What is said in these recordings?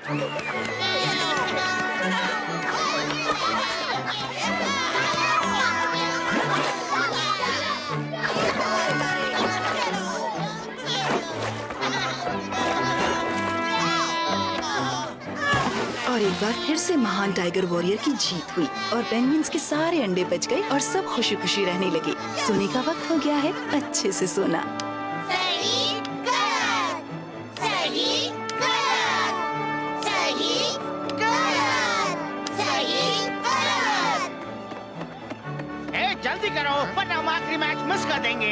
और एक बार फिर से महान टाइगर वॉरियर की जीत हुई और पेंगुइन्स के सारे अंडे बच गए और सब खुशी खुशी रहने लगे। सोने का वक्त हो गया है, अच्छे से सोना। जल्दी करो वरना हम आखिरी मैच मिस कर देंगे।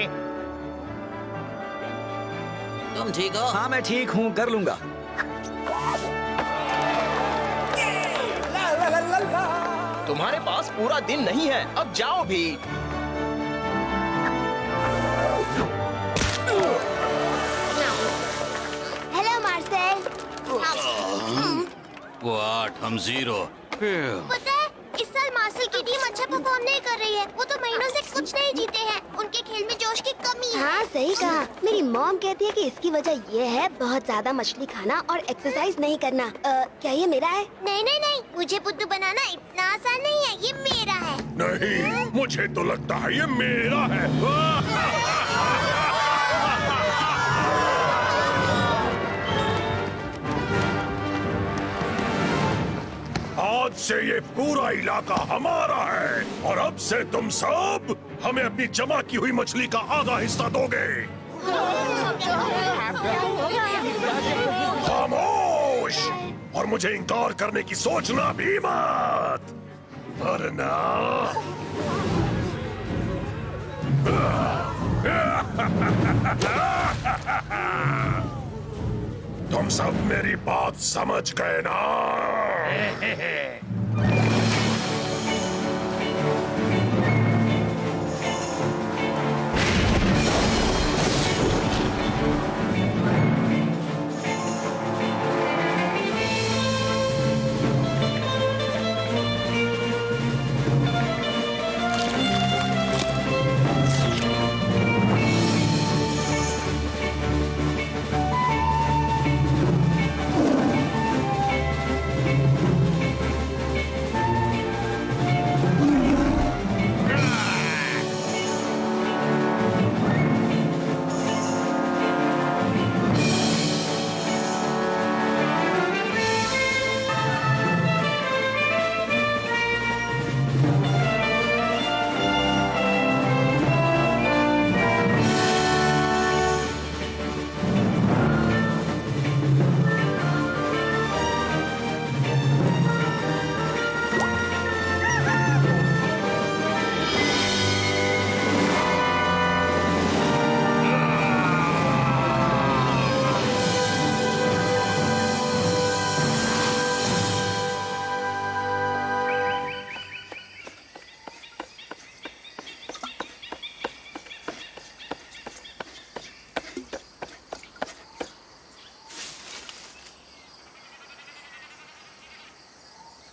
तुम ठीक हो? हाँ मैं ठीक हूँ, कर लूंगा। तुम्हारे पास पूरा दिन नहीं है, अब जाओ भी। हेलो मार्सेल। वो 8 हम 0। पता है इस साल मार्सेल की टीम अच्छा परफॉर्म नहीं कर रही है। वो तो महीनों से कुछ नहीं जीते हैं। उनके खेल में जोश की कमी है। हाँ सही कहा। मेरी मॉम कहती है कि इसकी वजह ये है बहुत ज्यादा मछली खाना और एक्सरसाइज नहीं करना। क्या ये मेरा है? नहीं नहीं नहीं, मुझे बुद्धू बनाना इतना आसान नहीं है, ये मेरा है। नहीं, मुझे तो लगता है ये मेरा है। आज से ये पूरा इलाका हमारा है और अब से तुम सब हमें अपनी जमा की हुई मछली का आधा हिस्सा दोगे। खामोश, और मुझे इनकार करने की सोचना भी मत, वरना तुम सब मेरी बात समझ गए ना?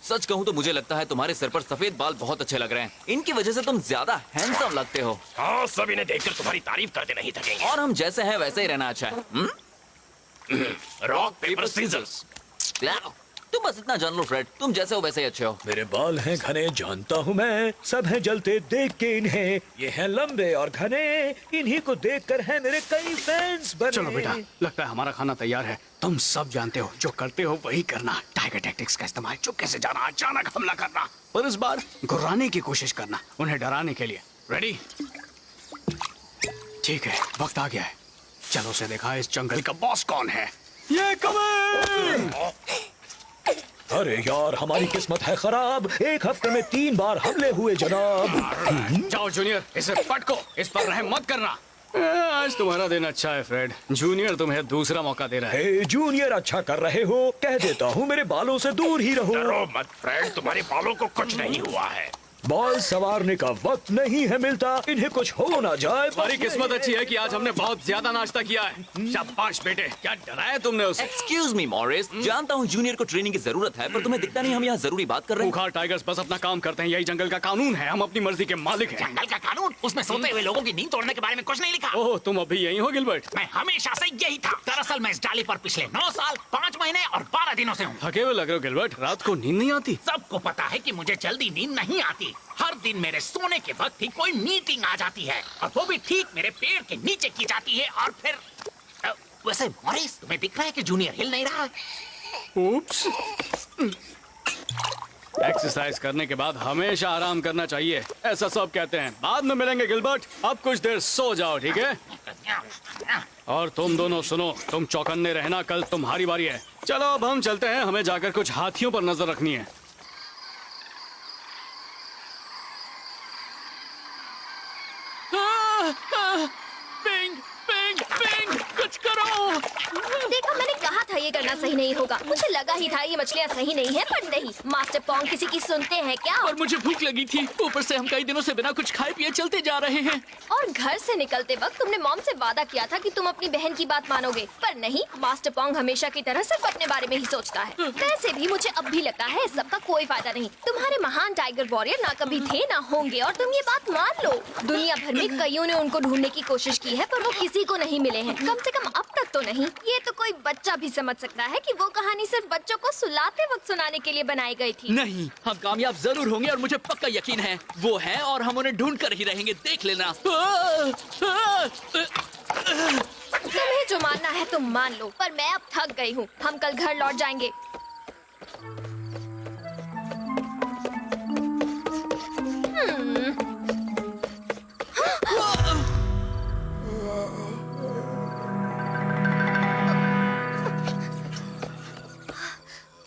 सच कहूँ तो मुझे लगता है तुम्हारे सर पर सफेद बाल बहुत अच्छे लग रहे हैं। इनकी वजह से तुम ज्यादा हैंडसम लगते हो। हाँ, सब इन्हें देखकर तुम्हारी तारीफ करते नहीं थकेंगे। और हम जैसे हैं वैसे ही रहना अच्छा है। Rock paper scissors. तुम बस इतना जान लो फ्रेड, तुम जैसे हो वैसे ही अच्छे हो। मेरे बाल हैं घने, जानता हूँ मैं, सब हैं जलते देख के इन्हें। ये हैं लंबे और घने, इन्हीं को देखकर हैं मेरे कई फैंस बने। चलो बेटा, लगता है हमारा खाना तैयार है। तुम सब जानते हो, जो करते हो वही करना। टाइगर टैक्टिक्स का इस्तेमाल, चुपके से जाना, अचानक हमला करना, पर इस बार घुराने की कोशिश करना, उन्हें डराने के लिए। रेडी? ठीक है, वक्त आ गया है। चलो उसे देखा इस जंगल का बॉस कौन है। ये कमिंग! अरे यार, हमारी किस्मत है खराब, एक हफ्ते में 3 बार हमले हुए जनाब। जाओ जूनियर, इसे पटको, इस पर रहम मत करना। आज तुम्हारा दिन अच्छा है फ्रेड। जूनियर तुम्हें दूसरा मौका दे रहा है। हे जूनियर, अच्छा कर रहे हो, कह देता हूँ मेरे बालों से दूर ही रहो। डरो मत फ्रेड, तुम्हारे बालों को कुछ नहीं हुआ है। बॉल संवारने का वक्त नहीं है मिलता, इन्हें कुछ हो ना जाए। हमारी किस्मत अच्छी है कि आज हमने बहुत ज्यादा नाश्ता किया है। शाबाश बेटे, क्या डराया तुमने उसे? एक्सक्यूज मी मॉरिस, जानता हूँ जूनियर को ट्रेनिंग की जरूरत है, पर तुम्हें दिखता नहीं हम यहाँ जरूरी बात कर रहे हैं। बुखार टाइगर्स बस अपना काम करते हैं, यही जंगल का कानून है। हम अपनी मर्जी के मालिक हैं। जंगल का कानून, उसमें सोते हुए लोगों की नींद तोड़ने के बारे में कुछ नहीं लिखा। ओह, तुम अभी यही हो गिलबर्ट? मैं हमेशा से यही था। दरअसल मैं इस डाली पर पिछले 9 साल 5 महीने और 12 दिनों से हूँ। थके हुए लग रहे हो गिलबर्ट, रात को नींद नहीं आती? सबको पता है कि मुझे जल्दी नींद नहीं आती। हर दिन मेरे सोने के वक्त ही कोई मीटिंग आ जाती है, और वो भी ठीक मेरे पेड़ के नीचे की जाती है। और फिर वैसे मॉरिस, तुम्हें दिख रहा है कि जूनियर हिल नहीं रहा है। उप्स। एक्सरसाइज करने के बाद हमेशा आराम करना चाहिए, ऐसा सब कहते हैं। बाद में मिलेंगे गिलबर्ट, अब कुछ देर सो जाओ, ठीक है? और तुम दोनों सुनो, तुम चौकन्ने रहना, कल तुम्हारी बारी है। चलो अब हम चलते हैं, हमें जाकर कुछ हाथियों पर नजर रखनी है। पिंग, पिंग, पिंग, कुछ करो। देखो, मैंने कहा था ये करना सही नहीं होगा। मुझे लगा ही था ये मछलियाँ सही नहीं है, पर नहीं। मास्टर पोंग किसी की सुनते हैं क्या? और मुझे भूख लगी थी, ऊपर से हम कई दिनों से बिना कुछ खाए पिए चलते जा रहे हैं। और घर से निकलते वक्त तुमने मॉम से वादा किया था कि तुम अपनी बहन की बात मानोगे, पर नहीं। मास्टर पोंग हमेशा की तरह सिर्फ अपने बारे में ही सोचता है। वैसे भी मुझे अब भी लगता है इस सब का कोई फायदा नहीं। तुम्हारे महान टाइगर वॉरियर ना कभी थे ना होंगे, और तुम ये बात मान लो। दुनिया भर में कईयों ने उनको ढूंढने की कोशिश की है, पर वो किसी को नहीं मिले हैं। कम से कम अब तक तो नहीं। ये तो कोई बच्चा भी समझ सकता है कि वो कहानी सिर्फ बच्चों को सुलाते वक्त सुनाने के लिए बनाई गई थी। नहीं, हम कामयाब जरूर होंगे और मुझे पक्का यकीन है वो है, और हम उन्हें ढूंढ कर ही रहेंगे, देख लेना। तुम्हें जो मानना है तुम मान लो, पर मैं अब थक गई हूँ। हम कल घर लौट जाएंगे।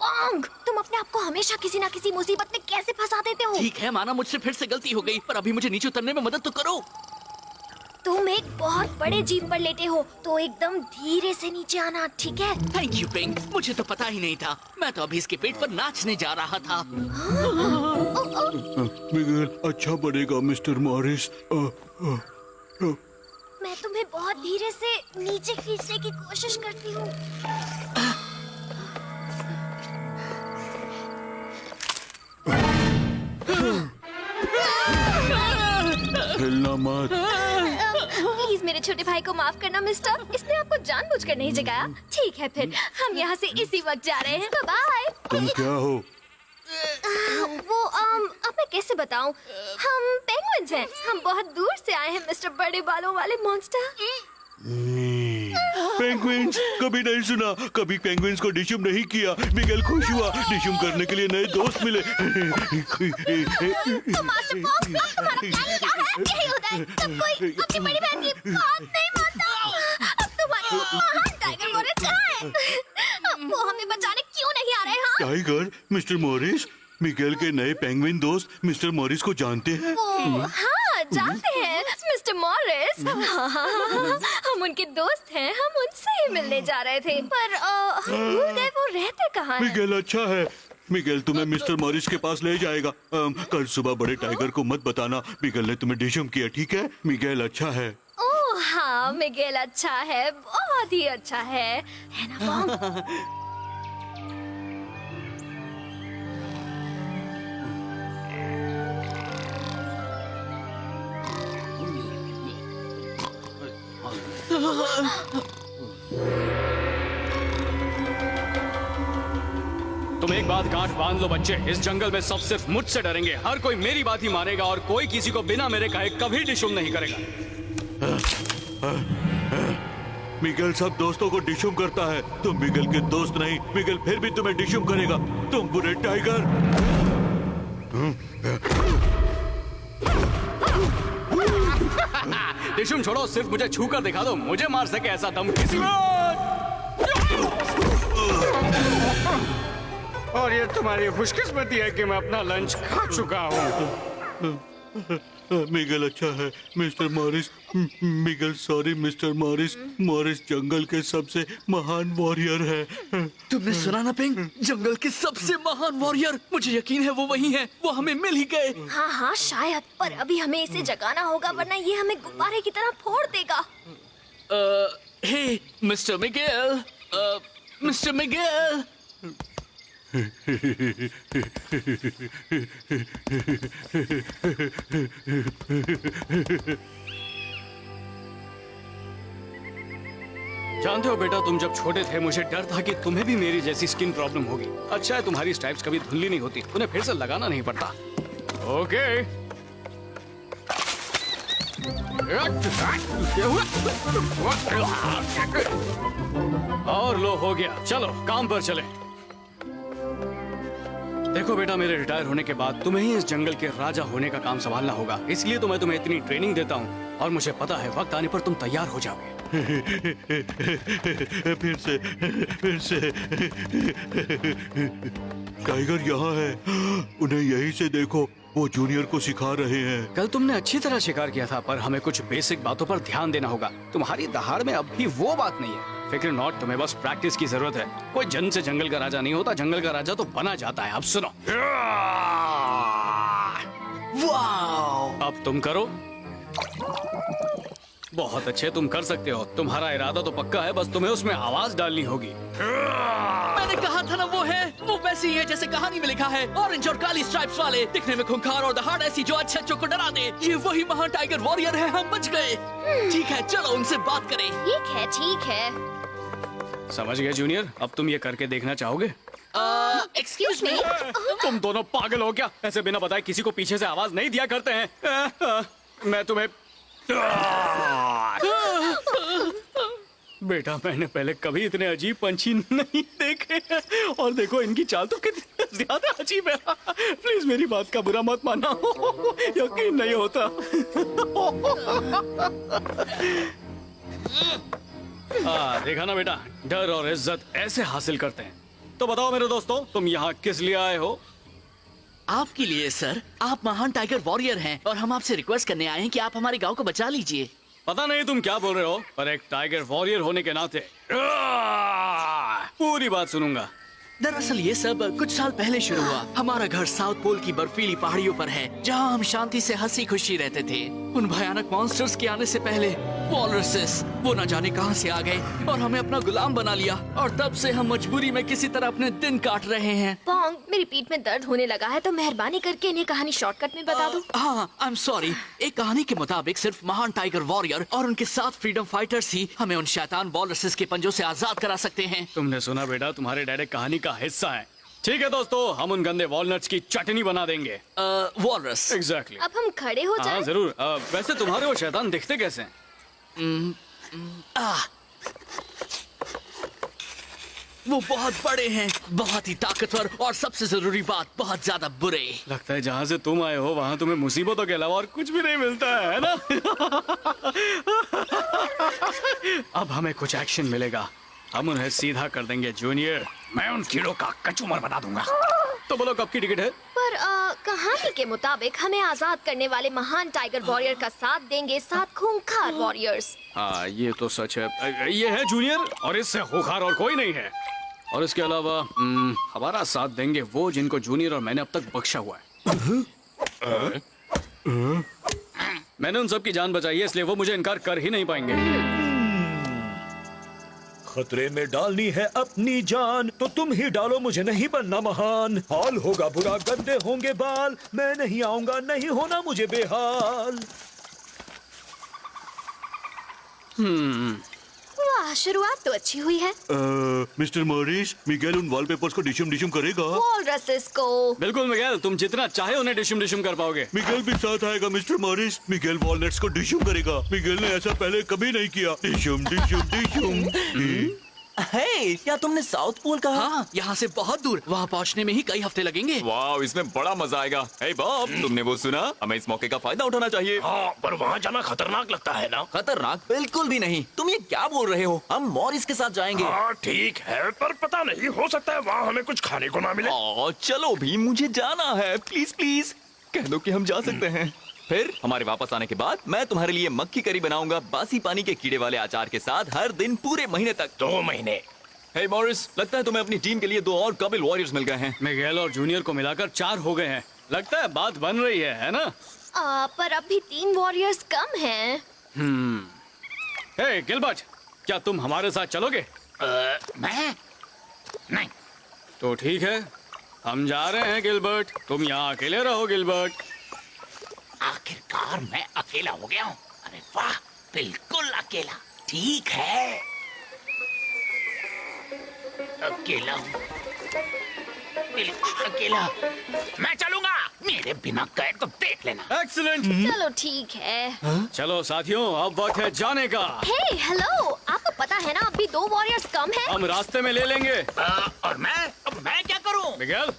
पोंग, तुम अपने आप को हमेशा किसी ना किसी मुसीबत में कैसे फंसा देते हो? ठीक है, माना मुझसे फिर से गलती हो गई, पर अभी मुझे नीचे उतरने में मदद तो करो। तुम एक बहुत बड़े जीप पर लेटे हो, तो एकदम धीरे से नीचे आना, ठीक है? थैंक यू पिंग, मुझे तो पता ही नहीं था। मैं तो अभी इसके पेट पर नाचने जा रहा था। मिगेल अच्छा बनेगा मिस्टर मॉरिस। मैं तुम्हें बहुत धीरे से नीचे खींचने की कोशिश करती हूँ। हिलना मत। प्लीज मेरे छोटे भाई को माफ करना मिस्टर, इसने आपको जानबूझकर नहीं जगाया। ठीक है, फिर हम यहाँ से इसी वक्त जा रहे हैं। बाय। तुम क्या हो? वो अब मैं कैसे बताऊं? हम पेंगुइन्स हैं। हम बहुत दूर से आए हैं मिस्टर बड़े बालों वाले मॉन्स्टर। पेंगुइन्स कभी नहीं सुना, कभी पेंगुइन्स को डिशुम नहीं किया। मिगेल खुश हुआ, डिशुम करने के लिए नए दोस्त मिले। तो मास्टर पोंग, तुम्हारा प्लान क्या है? यही होता है जब कोई अपनी बड़ी बहन की बात नहीं मानता। अब तुम्हारे महान टाइगर वॉरियर कहाँ हैं? अब वो हमें बचाने क्यों नहीं आ रहे? हाँ? टाइगर, मिस्टर मॉरिस, मिगेल के नए पेंगुइन दोस्त मिस्टर मॉरिस को जानते हैं? हाँ, जानते हैं मिस्टर मॉरिस। हम उनके दोस्त हैं, हम उनसे ही मिलने जा रहे थे, पर हम भूल गए वो रहते कहाँ हैं। मिगेल अच्छा है, मिगेल तुम्हें मिस्टर मॉरिस के पास ले जाएगा। कल सुबह बड़े टाइगर को मत बताना मिगेल ने तुम्हें डिशम किया, ठीक है? मिगेल अच्छा है। ओह हाँ, मिगेल अच्छा है, बहुत ही अच्छा है ना पोंग? तुम एक बात गांठ बांध लो बच्चे, इस जंगल में सब सिर्फ मुझसे डरेंगे। हर कोई मेरी बात ही मानेगा, और कोई किसी को बिना मेरे कहे कभी डिशुम नहीं करेगा। मिगेल सब दोस्तों को डिशुम करता है, तुम मिगेल के दोस्त नहीं। मिगेल फिर भी तुम्हें डिशुम करेगा, तुम बुरे टाइगर। डिशुम छोड़ो, सिर्फ मुझे छू कर दिखा दो, मुझे मार सके ऐसा दम किसी में। और ये तुम्हारी खुशकिस्मती है कि मैं अपना लंच खा चुका हूँ। मिगेल अच्छा है mister Morris. Miguel sorry mister Morris. Morris जंगल के सबसे महान वॉरियर है। तुमने सुना ना पिंक, जंगल के सबसे महान वॉरियर। मुझे यकीन है वो वही है, वो हमें मिल ही गए। हाँ हाँ शायद, पर अभी हमें इसे जगाना होगा वरना ये हमें गुब्बारे की तरह फोड़ देगा। हे मिस्टर मिगेल, मिस्टर मिगेल। जानते हो बेटा, तुम जब छोटे थे मुझे डर था कि तुम्हें भी मेरी जैसी स्किन प्रॉब्लम होगी। अच्छा है तुम्हारी स्ट्राइप्स कभी धुंधली नहीं होती, उन्हें फिर से लगाना नहीं पड़ता। ओके और लो हो गया, चलो काम पर चले। देखो बेटा, मेरे रिटायर होने के बाद तुम्हें ही इस जंगल के राजा होने का काम संभालना होगा, इसलिए तो मैं तुम्हें इतनी ट्रेनिंग देता हूँ और मुझे पता है वक्त आने पर तुम तैयार हो जाओगे। फिर से टाइगर यहाँ है, उन्हें यहीं से देखो, वो जूनियर को सिखा रहे हैं। कल तुमने अच्छी तरह शिकार किया था, पर हमें कुछ बेसिक बातों पर ध्यान देना होगा। तुम्हारी दहाड़ में अब भी वो बात नहीं है। फिक्र नॉट, तुम्हें बस प्रैक्टिस की जरूरत है। कोई जन्म से जंगल का राजा नहीं होता, जंगल का राजा तो बना जाता है। अब सुनो, वाह! अब तुम करो। बहुत अच्छे, तुम कर सकते हो। तुम्हारा इरादा तो पक्का है, बस तुम्हें उसमें आवाज डालनी होगी। मैंने कहा था ना वो है, वो वैसे ही है जैसे कहानी में लिखा है। ऑरेंज और काली स्ट्राइप्स वाले, दिखने में खूंखार और दहाड़ ऐसी जो अच्छे अच्छों को डरा दे। ये वही महान टाइगर वॉरियर है, हम बच गए। ठीक है, चलो उनसे बात करें। ठीक है ठीक है। समझ गए जूनियर, अब तुम ये करके देखना चाहोगे? Excuse me. तुम दोनों पागल हो क्या? ऐसे बिना बताए किसी को पीछे से आवाज नहीं दिया करते हैं। मैं तुम्हें बेटा, मैंने पहले कभी इतने अजीब पंछी नहीं देखे हैं। और देखो इनकी चाल तो कितनी ज्यादा अजीब है। प्लीज मेरी बात का बुरा मत मानना, यकीन नहीं होता। देखा ना बेटा, डर और इज्जत ऐसे हासिल करते हैं। तो बताओ मेरे दोस्तों, तुम यहाँ किस लिए आए हो? आपके लिए सर, आप महान टाइगर वॉरियर हैं और हम आपसे रिक्वेस्ट करने आए हैं कि आप हमारे गांव को बचा लीजिए। पता नहीं तुम क्या बोल रहे हो, पर एक टाइगर वॉरियर होने के नाते पूरी बात सुनूंगा। दरअसल ये सब कुछ साल पहले शुरू हुआ। हमारा घर साउथ पोल की बर्फीली पहाड़ियों पर है, जहाँ हम शांति से हंसी खुशी रहते थे। उन भयानक मॉन्स्टर्स के आने से पहले वॉलरसेस वो न जाने कहां से आ गए और हमें अपना गुलाम बना लिया, और तब से हम मजबूरी में किसी तरह अपने दिन काट रहे हैं। पोंग, मेरी पीठ में दर्द होने लगा है, तो मेहरबानी करके इन्हें कहानी शॉर्टकट में बता दो। हाँ, आई एम सॉरी। एक कहानी के मुताबिक सिर्फ महान टाइगर वॉरियर और उनके 7 फ्रीडम फाइटर्स ही हमें उन शैतान वॉलरसेस के पंजों से आजाद करा सकते हैं। तुमने सुना बेटा, तुम्हारे डैडी कहानी का हिस्सा है। ठीक है दोस्तों, हम उन गंदे वॉलनट्स की चटनी बना देंगे। वॉलरस। एग्जैक्टली। अब हम खड़े हो जाएं? हाँ जरूर। वैसे तुम्हारे वो शैतान दिखते कैसे हैं? वो बहुत बड़े हैं, बहुत ही ताकतवर, और सबसे जरूरी बात, बहुत ज्यादा बुरे। लगता है जहाँ से तुम आए हो वहाँ तुम्हें मुसीबतों के अलावा और कुछ भी नहीं मिलता है ना? अब हमें कुछ एक्शन मिलेगा, हम उन्हें सीधा कर देंगे जूनियर। मैं उन कीड़ों का कचूमर बना दूंगा। तो बोलो कब की टिकट है? पर कहानी के मुताबिक हमें आजाद करने वाले महान टाइगर वॉरियर का साथ देंगे 7 खूंखार वॉरियर्स। हाँ ये तो सच है, ये है जूनियर, और इससे खूंखार और कोई नहीं है। और इसके अलावा हमारा साथ देंगे वो जिनको जूनियर और मैंने अब तक बख्शा हुआ है। मैंने उन सब की जान बचाई है, इसलिए वो मुझे इनकार कर ही नहीं पाएंगे। खतरे में डालनी है अपनी जान, तो तुम ही डालो, मुझे नहीं बनना महान। हाल होगा बुरा, गंदे होंगे बाल, मैं नहीं आऊंगा, नहीं होना मुझे बेहाल। वाह, शुरुआत तो अच्छी हुई है। मिस्टर मॉरिस, मिगेल उन वॉलपेपर्स को डिशम डिशम करेगा? वॉलरसेस को। बिल्कुल मिगेल, तुम जितना चाहे उन्हें डिशम डिशम कर पाओगे। मिगेल भी साथ आएगा मिस्टर मॉरिस। मिगेल वॉलनट्स को डिशम करेगा। मिगेल ने ऐसा पहले कभी नहीं किया। डिशम डिशम डिशम। हे, क्या तुमने साउथ पोल कहा? हाँ, यहाँ से बहुत दूर, वहाँ पहुँचने में ही कई हफ्ते लगेंगे। वाह, इसमें बड़ा मजा आएगा। हे बॉब, तुमने वो सुना? हमें इस मौके का फायदा उठाना चाहिए। हाँ, पर वहाँ जाना खतरनाक लगता है ना? खतरनाक? बिल्कुल भी नहीं। तुम ये क्या बोल रहे हो? हम मॉरिस के साथ जाएंगे। हाँ ठीक है, पर पता नहीं, हो सकता है वहाँ हमें कुछ खाने को ना मिले। चलो भी, मुझे जाना है। प्लीज प्लीज कह दो कि हम जा सकते हैं। फिर हमारे वापस आने के बाद मैं तुम्हारे लिए मक्खी करी बनाऊंगा बासी पानी के कीड़े वाले अचार के साथ हर दिन पूरे महीने तक। 2 महीने। हे मॉरिस, लगता है तुम्हें अपनी टीम के लिए 2 और काबिल वॉरियर्स मिल गए हैं। मिगेल और जूनियर को मिलाकर 4 हो गए हैं। लगता है बात बन रही है ना? पर अब भी 3 वॉरियर्स कम हैं। हे गिलबर्ट, क्या तुम हमारे साथ चलोगे? मैं नहीं। तो ठीक है, हम जा रहे हैं गिलबर्ट। तुम यहाँ अकेले रहो गिलबर्ट। आखिरकार मैं अकेला हो गया हूँ। अरे वाह, बिल्कुल अकेला। ठीक है, अकेला हूँ, बिल्कुल अकेला। मैं चलूंगा, मेरे बिना गए तो देख लेना। एक्सीलेंट। चलो ठीक है। चलो साथियों, अब वक्त है जाने का। हे हेलो, आपको पता है ना अभी 2 वॉरियर्स कम हैं। हम रास्ते में ले लेंगे। और मैं क्या करूँ? मिगेल,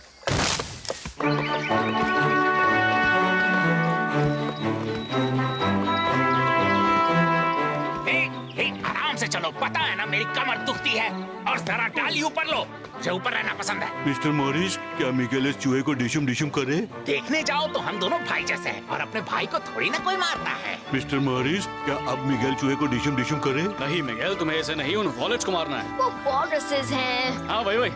आराम से चलो, पता है ना मेरी कमर दुखती है। और जरा डाली ऊपर लो, मुझे ऊपर रहना पसंद है। मिस्टर मॉरिस, क्या मिगेल इस चूहे को डिशुम डिशुम करे? देखने जाओ तो हम दोनों भाई जैसे हैं और अपने भाई को थोड़ी ना कोई मारता है। मिस्टर मॉरिस, क्या अब मिगेल चूहे को डिशुम डिशुम करे? नहीं मिगेल, तुम्हें ऐसे नहीं, उन वॉलेट्स को मारना है। वो वॉलरसेस हैं। हाँ भाई भाई।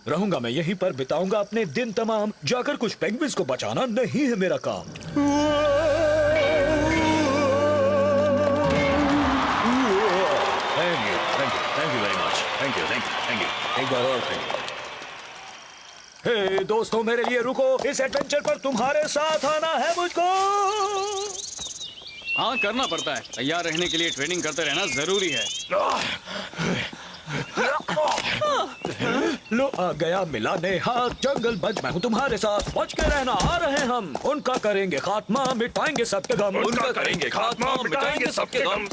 रहूंगा मैं यहीं पर, बिताऊंगा अपने दिन तमाम। जाकर कुछ पेंगुइन्स को बचाना नहीं है मेरा काम। Thank you very much. Thank you. एक बार और थैंक यू। हे दोस्तों, मेरे लिए रुको। इस एडवेंचर पर तुम्हारे साथ आना है मुझको। हाँ, करना पड़ता है। तैयार रहने के लिए ट्रेनिंग करते रहना जरूरी है। लो आ गया मिलाने हाथ, जंगल बच, मैं हूँ तुम्हारे साथ। बच के रहना, आ रहे हम। उनका करेंगे खात्मा, मिटाएंगे सबके गम। उनका करेंगे खात्मा, मिटाएंगे सबके गम।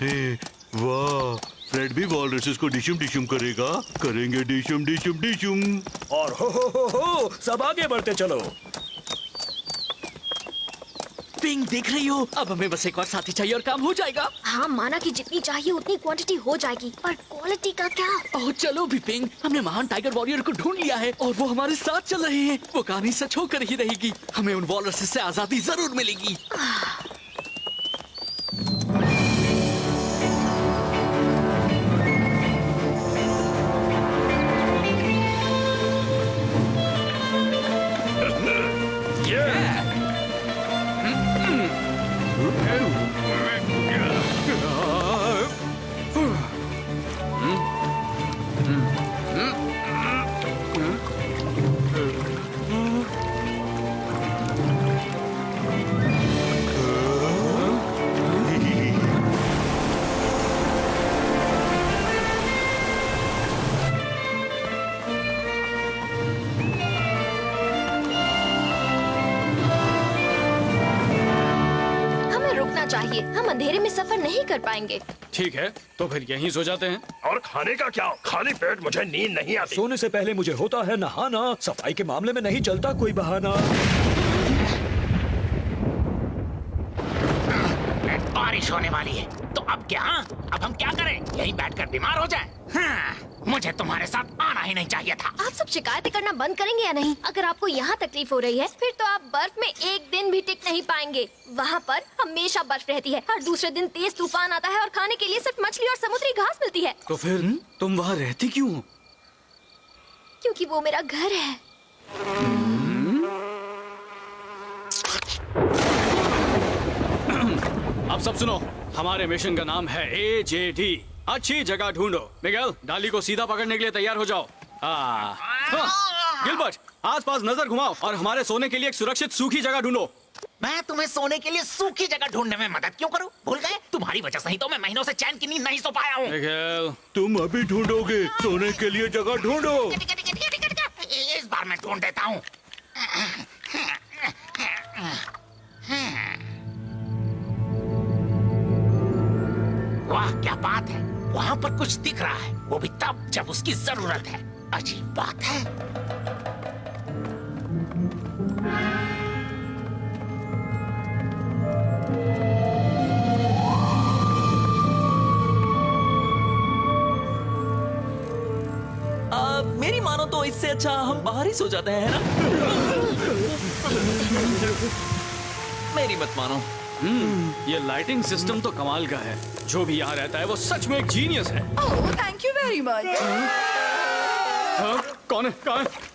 हे वाह, फ्रेड भी वॉलरसेस को डिशुम डिशुम करेगा। करेंगे डिशुम डिशुम डिशुम। और हो, सब आगे बढ़ते चलो। पिंग, देख रही हो? अब हमें बस एक और साथी चाहिए और काम हो जाएगा। हाँ, माना कि जितनी चाहिए उतनी क्वांटिटी हो जाएगी, पर क्वालिटी का क्या? ओह चलो भी पिंग, हमने महान टाइगर वॉरियर को ढूंढ लिया है और वो हमारे साथ चल रहे हैं। वो कहानी सच होकर ही रहेगी। हमें उन वॉलरसेस से आजादी जरूर मिलेगी। चाहिए, हम अंधेरे में सफर नहीं कर पाएंगे। ठीक है, तो फिर यहीं सो जाते हैं। और खाने का क्या? खाली पेट मुझे नींद नहीं आती। सोने से पहले मुझे होता है नहाना। सफाई के मामले में नहीं चलता कोई बहाना। बारिश होने वाली है, तो अब क्या? अब हम क्या करें? यहीं बैठकर बीमार हो जाएं? हाँ, मुझे तुम्हारे साथ आना ही नहीं चाहिए था। आप सब शिकायतें करना बंद करेंगे या नहीं? अगर आपको यहाँ तकलीफ हो रही है, फिर तो आप बर्फ में एक दिन भी टिक नहीं पाएंगे। वहाँ पर हमेशा बर्फ रहती है। हर दूसरे दिन तेज तूफान आता है और खाने के लिए सिर्फ मछली और समुद्री घास मिलती है। तो फिर तुम वहाँ रहती क्यों हो? क्योंकि वो मेरा घर है। अब सब सुनो, हमारे मिशन का नाम है AJD। अच्छी जगह ढूंढो। मिगेल, डाली को सीधा पकड़ने के लिए तैयार हो जाओ। गिलबर्ट, आसपास नजर घुमाओ और हमारे सोने के लिए एक सुरक्षित सूखी जगह ढूंढो। मैं तुम्हें सोने के लिए सूखी जगह ढूंढने में मदद क्यों करूं? भूल गए? तुम्हारी वजह से ही तो मैं महीनों से चैन की नींद नहीं सो पाया हूँ। मिगेल, तुम अभी ढूंढोगे? सोने के लिए जगह ढूंढो। इस बार मैं ढूंढ देता हूँ। वाह, क्या बात है! वहाँ पर कुछ दिख रहा है, वो भी तब जब उसकी जरूरत है। अजीब बात है। इससे अच्छा हम बाहर ही सो जाते हैं, है ना? मेरी मत मानो। ये लाइटिंग सिस्टम तो कमाल का है। जो भी यहाँ रहता है वो सच में एक जीनियस है। Oh thank you very much. हाँ? कौन है? कहाँ है?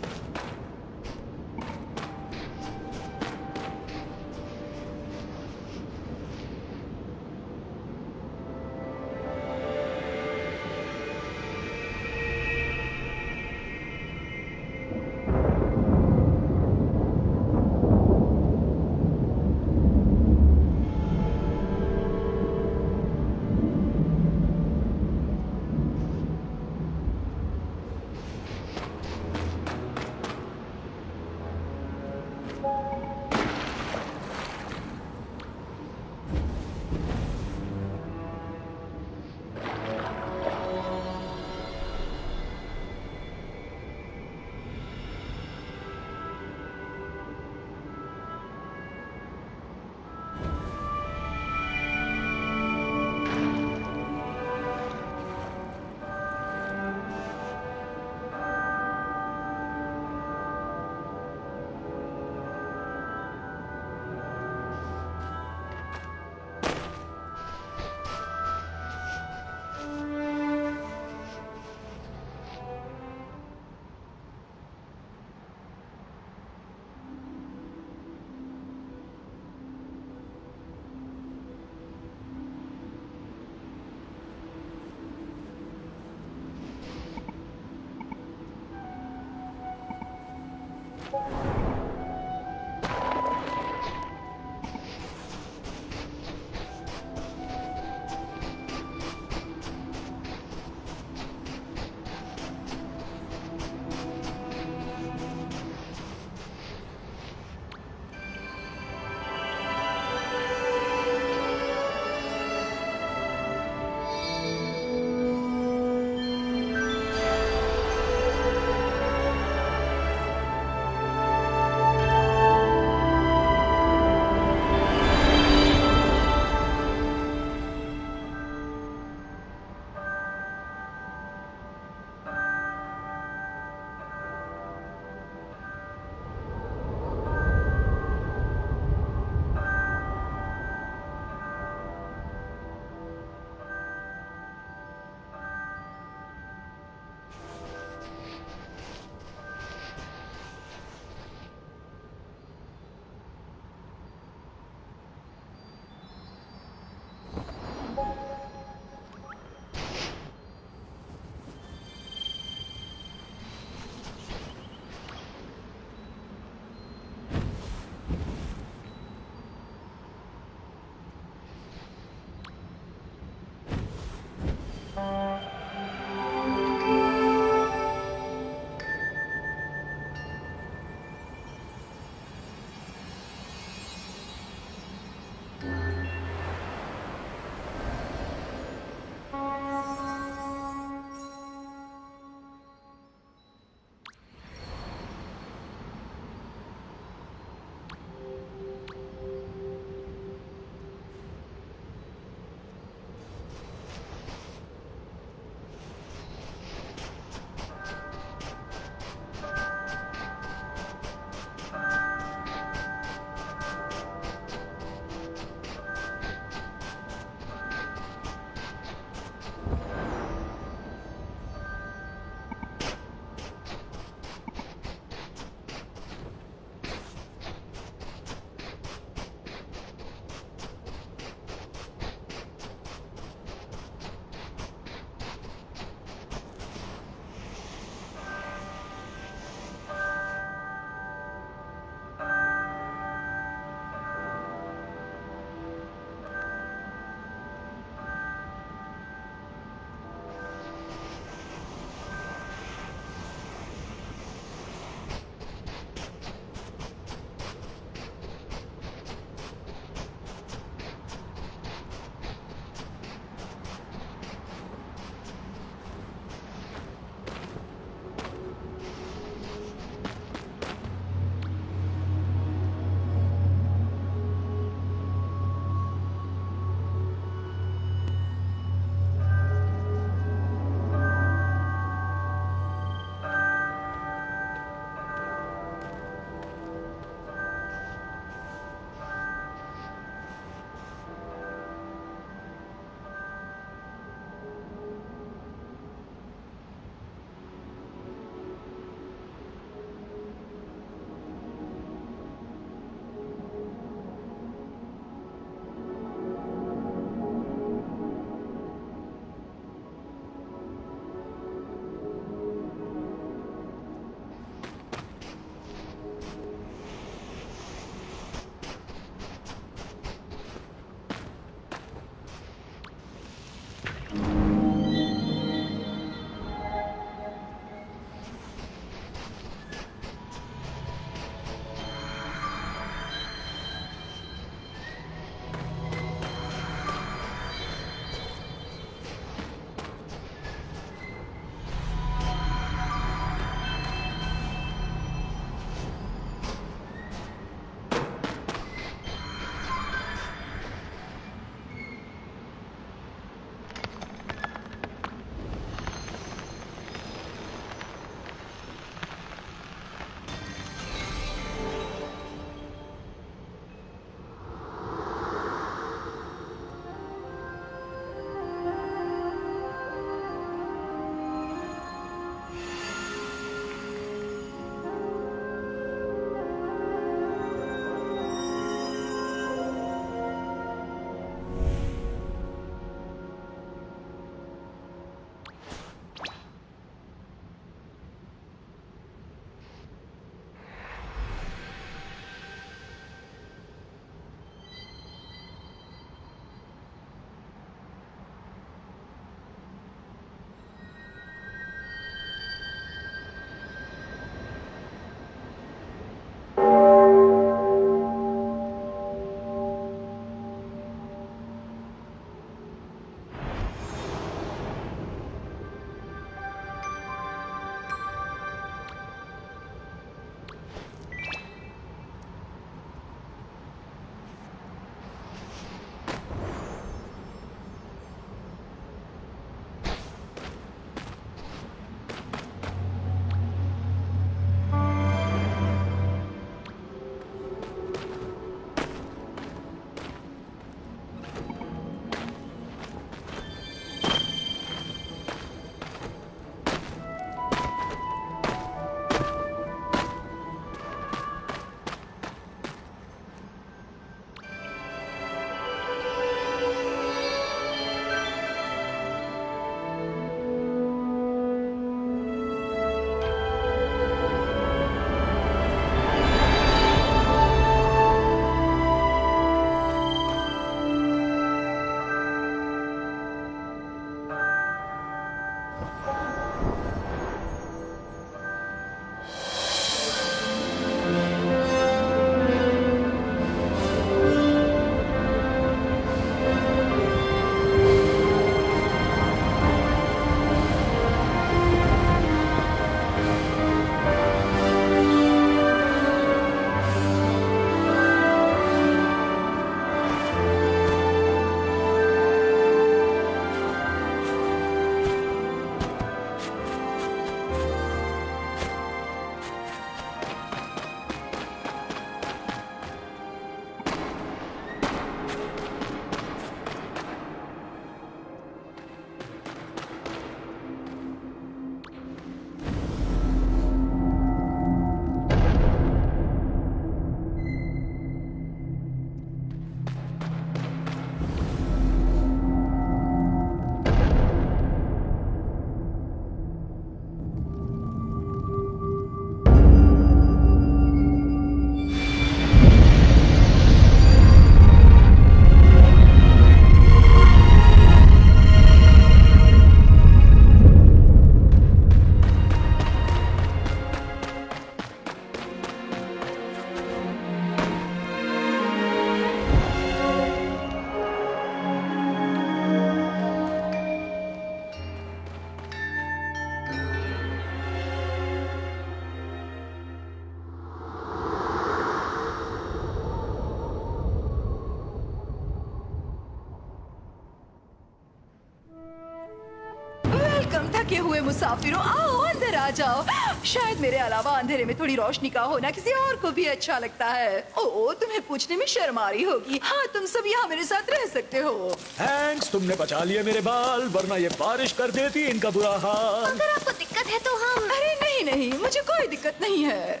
थके हुए मुसाफिरों, आओ अंदर आ जाओ। शायद मेरे अलावा अंधेरे में थोड़ी रोशनी का होना किसी और को भी अच्छा लगता है। ओ, तुम्हें पूछने में शर्म आ रही होगी। हाँ, तुम सब यहाँ मेरे साथ रह सकते हो। हैंक्स, तुमने बचा लिए मेरे बाल, वरना ये बारिश कर देती इनका बुरा हाल। अगर आपको दिक्कत है तो हम... अरे नहीं नहीं, मुझे कोई दिक्कत नहीं है।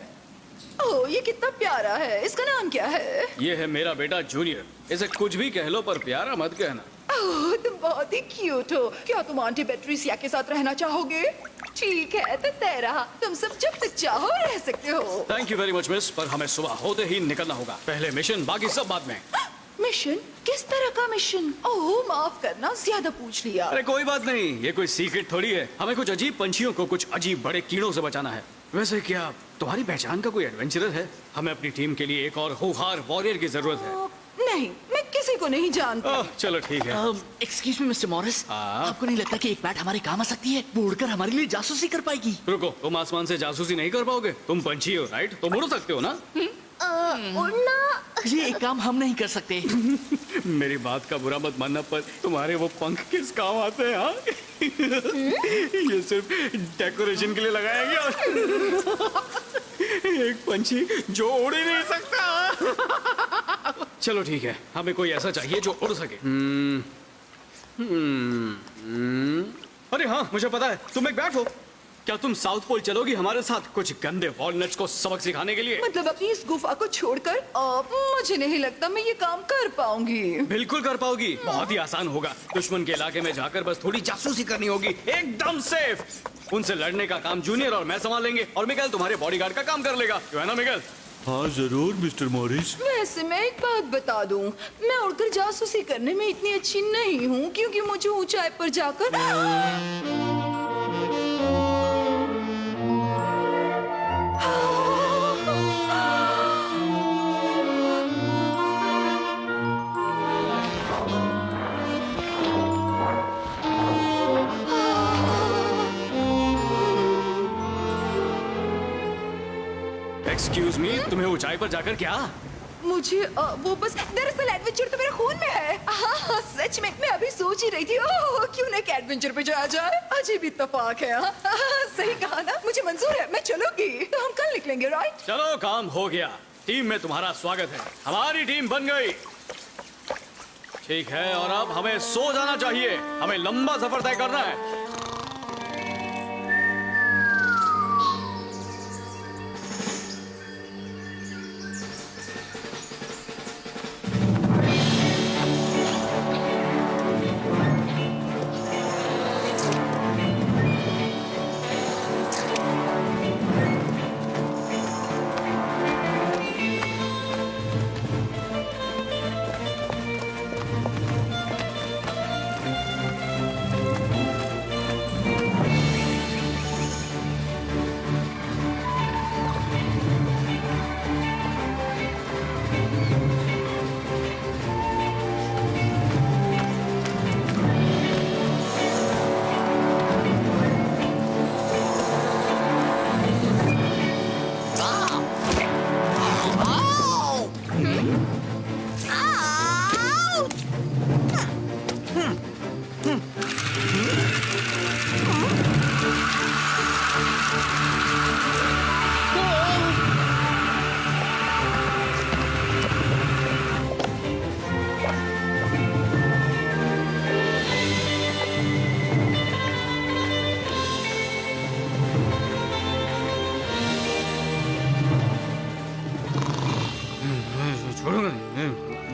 ओह, ये कितना प्यारा है। इसका नाम क्या है? ये है मेरा बेटा जूनियर। इसे कुछ भी कह लो पर प्यारा मत कहना। ओह, तुम बहुत ही क्यूट हो। क्या तुम आंटी पेट्रिसिया के साथ रहना चाहोगे? ठीक है, तो तय रहा। तुम सब जब तक चाहो रह सकते हो। Thank you very much miss, पर हमें सुबह होते ही निकलना होगा। पहले मिशन, बाकी सब बाद में। मिशन? किस तरह का मिशन? ओह, माफ करना, ज्यादा पूछ लिया। अरे कोई बात नहीं, ये कोई सीक्रेट थोड़ी है। हमें कुछ अजीब पंछियों को कुछ अजीब बड़े कीड़ों से बचाना है। वैसे क्या तुम्हारी पहचान का कोई एडवेंचरर है? हमें अपनी टीम के लिए एक और होनहार वॉरियर की जरूरत है। नहीं, मैं किसी को नहीं जानता। चलो ठीक है। एक्सक्यूज मी मिस्टर मॉरिस, आपको नहीं लगता कि एक बैट हमारे काम आ सकती है? वो उड़कर हमारे लिए जासूसी कर पाएगी। रुको, तुम आसमान से जासूसी नहीं कर पाओगे। तुम पंछी हो, राइट? तुम उड़ सकते हो ना? उड़ना... ये एक काम हम नहीं कर सकते। मेरी बात का बुरा मत मानना, पर तुम्हारे वो पंख किस काम आते हैं? हाँ? ये सिर्फ डेकोरेशन के लिए लगाया गया। एक पंछी जो उड़ ही नहीं सकता। चलो ठीक है, हमें कोई ऐसा चाहिए जो उड़ सके। अरे हाँ, मुझे पता है, तुम एक बैट हो। क्या तुम साउथ पोल चलोगी हमारे साथ कुछ गंदे वॉलनट्स को सबक सिखाने के लिए? मतलब अपनी इस गुफा को छोड़कर? मुझे नहीं लगता मैं ये काम कर पाऊंगी। बिल्कुल कर पाओगी, बहुत ही आसान होगा। दुश्मन के इलाके में जाकर बस थोड़ी जासूसी करनी होगी, एकदम सेफ। उनसे लड़ने का काम जूनियर और मैं संभालेंगे, और मिगेल तुम्हारे बॉडीगार्ड का काम कर लेगा, क्यों है ना मिगेल? हाँ जरूर मिस्टर मॉरिस। वैसे मैं एक बात बता दूं, मैं उड़कर जासूसी करने में इतनी अच्छी नहीं हूँ, क्योंकि मुझे ऊंचाई पर जाकर एक्सक्यूज मी, तुम्हें ऊंचाई पर जाकर क्या? मुझे वो बस दरअसल एडवेंचर तो मेरे खून में है। हाँ, सच में मैं अभी सोच ही रही थी, ओह क्यों ना एक एडवेंचर पे जाया जाए। अजीब इत्तेफाक है। हाँ, सही कहा ना, मुझे मंजूर है, मैं चलूंगी। तो हम कल निकलेंगे, राइट? चलो, काम हो गया। टीम में तुम्हारा स्वागत है, हमारी टीम बन गई। ठीक है, और अब हमें सो जाना चाहिए, हमें लंबा सफर तय करना है।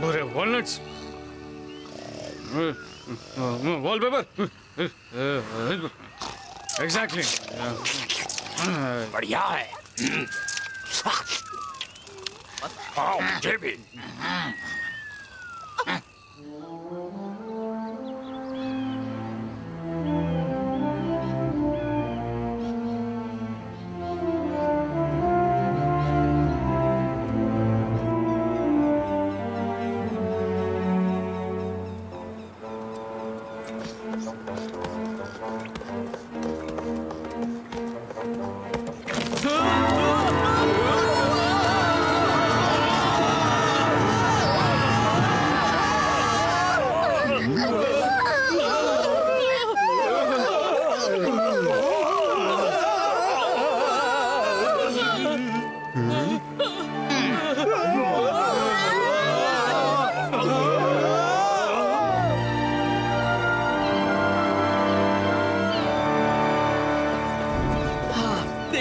बुरे वॉलनट्स, वॉलपेपर, एग्जैक्टली। बढ़िया है। हाँ मुझे भी।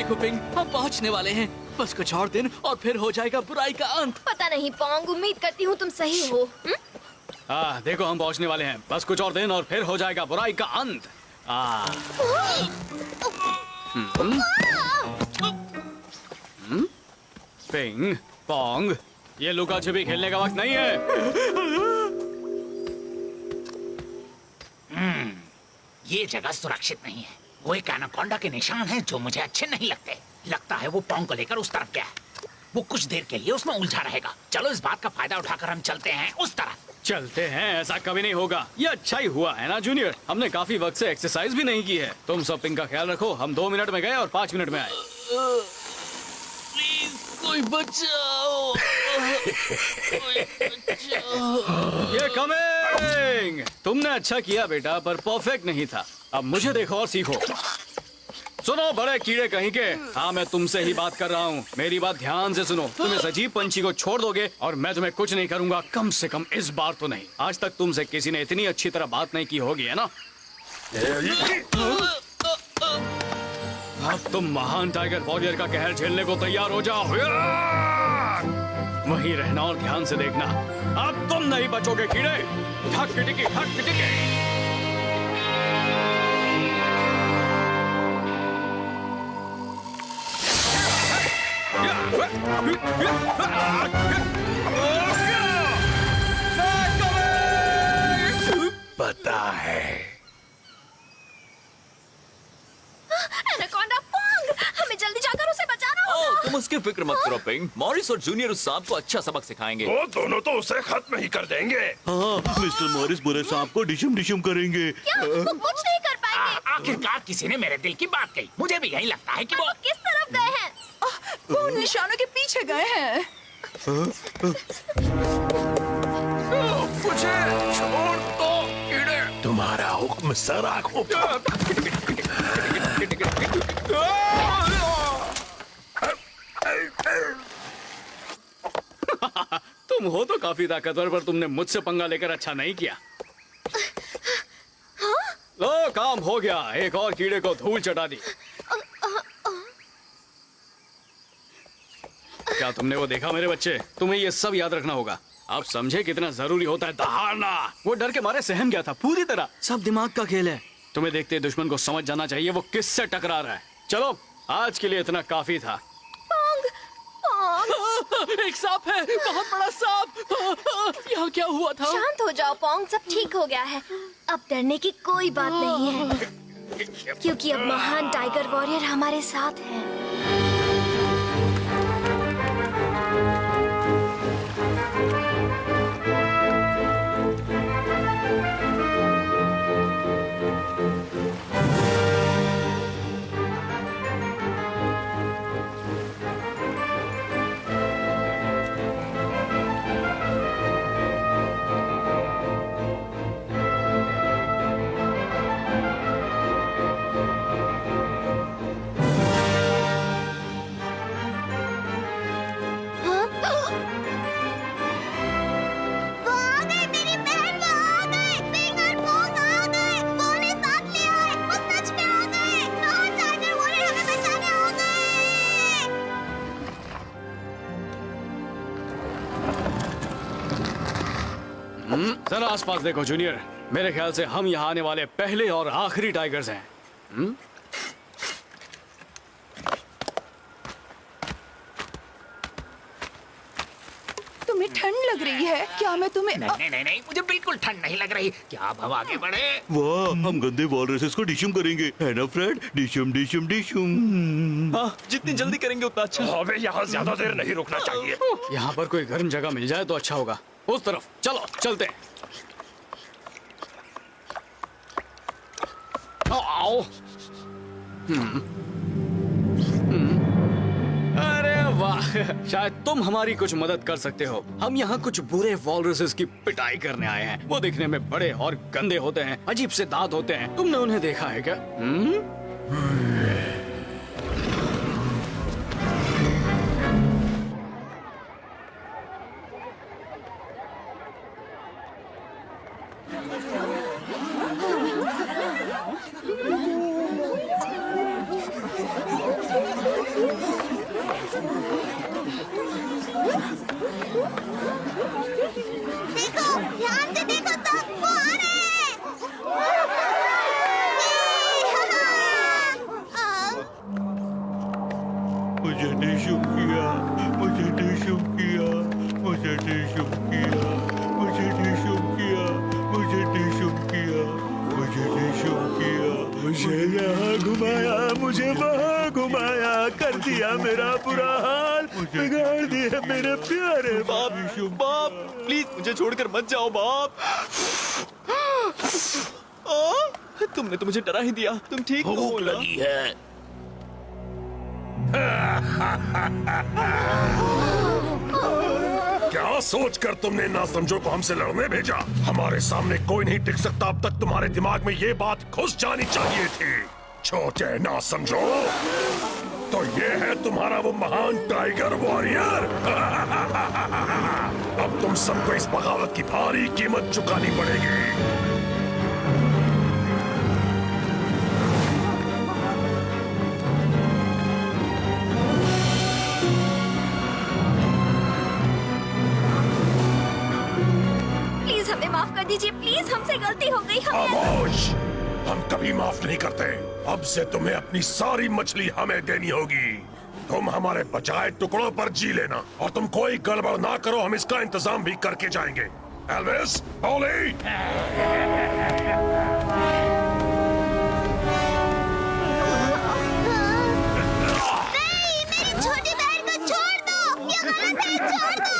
देखो पिंग, हम पहुंचने वाले हैं। बस कुछ और दिन और फिर हो जाएगा बुराई का अंत। पता नहीं पोंग, उम्मीद करती हूँ तुम सही हो। देखो हम पहुंचने वाले हैं। बस कुछ और दिन और फिर हो जाएगा बुराई का अंत। पिंग पोंग, ये लुका छिपी खेलने का वक्त नहीं है। ये जगह सुरक्षित नहीं है। वो एक एनाकोंडा के निशान हैं जो मुझे अच्छे नहीं लगते। लगता है वो पोंग को लेकर उस तरफ गया है। वो कुछ देर के लिए उसमें उलझा रहेगा। चलो इस बात का फायदा उठाकर हम चलते हैं उस तरफ। चलते हैं? ऐसा कभी नहीं होगा। ये अच्छा ही हुआ है ना जूनियर, हमने काफी वक्त से एक्सरसाइज भी नहीं की है। तुम सब पिंग का ख्याल रखो। हम 2 मिनट में गए और 5 मिनट में आए। प्लीज कोई बचाओ। ये कमिंग। तुमने अच्छा किया बेटा, पर परफेक्ट नहीं था। अब मुझे देखो और सीखो। सुनो बड़े कीड़े कहीं के, हाँ मैं तुमसे ही बात कर रहा हूँ। मेरी बात ध्यान से सुनो। तुम इस अजीब पंछी को छोड़ दोगे और मैं तुम्हें कुछ नहीं करूंगा, कम से कम इस बार तो नहीं। आज तक तुमसे किसी ने इतनी अच्छी तरह बात नहीं की होगी, है ना? अब तुम महान टाइगर वॉरियर का कहर झेलने को तैयार हो जाओ। वहीं रहना और ध्यान से देखना। अब तुम नहीं बचोगे कीड़े। ढक टिके, ढक टिके। पता है एनाकोंडा पोंग, हमें जल्दी जाकर उसे बचाना होगा। तुम उसकी फिक्र मत करो पिंग। मॉरिस और जूनियर उस सांप को अच्छा सबक सिखाएंगे। वो दोनों तो उसे खत्म ही कर देंगे। हाँ, मिस्टर मॉरिस बुरे सांप को डिशम डिशम करेंगे। क्या वो कुछ नहीं कर पाएंगे? आखिरकार किसी ने मेरे दिल की बात कही। मुझे भी यही लगता है कि वो किस तरफ गए हैं? वो उन निशानों के पीछे गए हैं। मुझे छोड़ दो कीड़े। तुम्हारा हुक्म सर आंखों पर। तुम हो तो काफी ताकतवर, पर तुमने मुझसे पंगा लेकर अच्छा नहीं किया। लो काम हो गया। एक और कीड़े को धूल चटा दी। क्या तुमने वो देखा मेरे बच्चे? तुम्हें ये सब याद रखना होगा। आप समझे कितना जरूरी होता है दहाड़ना। वो डर के मारे सहम गया था पूरी तरह। सब दिमाग का खेल है। तुम्हें देखते दुश्मन को समझ जाना चाहिए वो किससे टकरा रहा है। चलो आज के लिए इतना काफी था। एक सांप है, बहुत बड़ा सांप। यहाँ क्या हुआ था? शांत हो जाओ पोंग, सब ठीक हो गया है। अब डरने की कोई बात नहीं है, क्योंकि अब महान टाइगर वॉरियर हमारे साथ है। जरा आसपास देखो जूनियर। मेरे ख्याल से हम यहाँ आने वाले पहले और आखिरी टाइगर्स हैं। तुम्हें ठंड लग रही है क्या? मैं तुम्हें नहीं नहीं नहीं, मुझे बिल्कुल ठंड नहीं लग रही। क्या अब हम आगे बढ़े? वाह, हम गंदे वॉलरसेस को डिशम करेंगे, है ना फ्रेड? डिशम डिशम डिशम। हाँ, जितनी जल्दी करेंगे उतना अच्छा। हमें यहाँ ज्यादा देर नहीं रुकना चाहिए। यहाँ पर कोई गर्म जगह मिल जाए तो अच्छा होगा। उस तरफ चलो, चलते हैं। आओ। अरे वाह, शायद तुम हमारी कुछ मदद कर सकते हो। हम यहाँ कुछ बुरे वॉलरसेस की पिटाई करने आए हैं। वो दिखने में बड़े और गंदे होते हैं, अजीब से दांत होते हैं। तुमने उन्हें देखा है क्या? देखो, ध्यान से देखो सब, वो आ रहे हैं। मुझे नहीं शुभ किया, मुझे नहीं शुभ किया, मुझे नहीं शुभ किया, मुझे नहीं शुभ किया, मुझे नहीं शुभ किया, मुझे नहीं शुभ किया। मुझे यहाँ घुमाया, मुझे वहाँ घुमाया, कर दिया मेरा बुरा हाल, बिगाड़ दिया मेरे प्यारे बाप। बाप प्लीज मुझे छोड़कर मत जाओ बाप। तुमने तो मुझे डरा ही दिया। तुम ठीक हो भूख लगी है। क्या सोचकर तुमने ना समझो को हमसे लड़ने भेजा? हमारे सामने कोई नहीं टिक सकता। अब तक तुम्हारे दिमाग में ये बात घुस जानी चाहिए थी। छोटे ना समझो तो ये है तुम्हारा वो महान टाइगर वॉरियर। अब तुम सबको इस बगावत की भारी कीमत चुकानी पड़ेगी। प्लीज हमें माफ कर दीजिए, प्लीज हमसे गलती हो गई। खामोश, हम कभी माफ नहीं करते। अब से तुम्हें अपनी सारी मछली हमें देनी होगी। तुम हमारे बचाए टुकड़ों पर जी लेना और तुम कोई गड़बड़ ना करो, हम इसका इंतजाम भी करके जाएंगे। एल्विस, पॉली, नहीं, मेरी छोटी बहन को छोड़ दो, ये गलत है, छोड़ दो।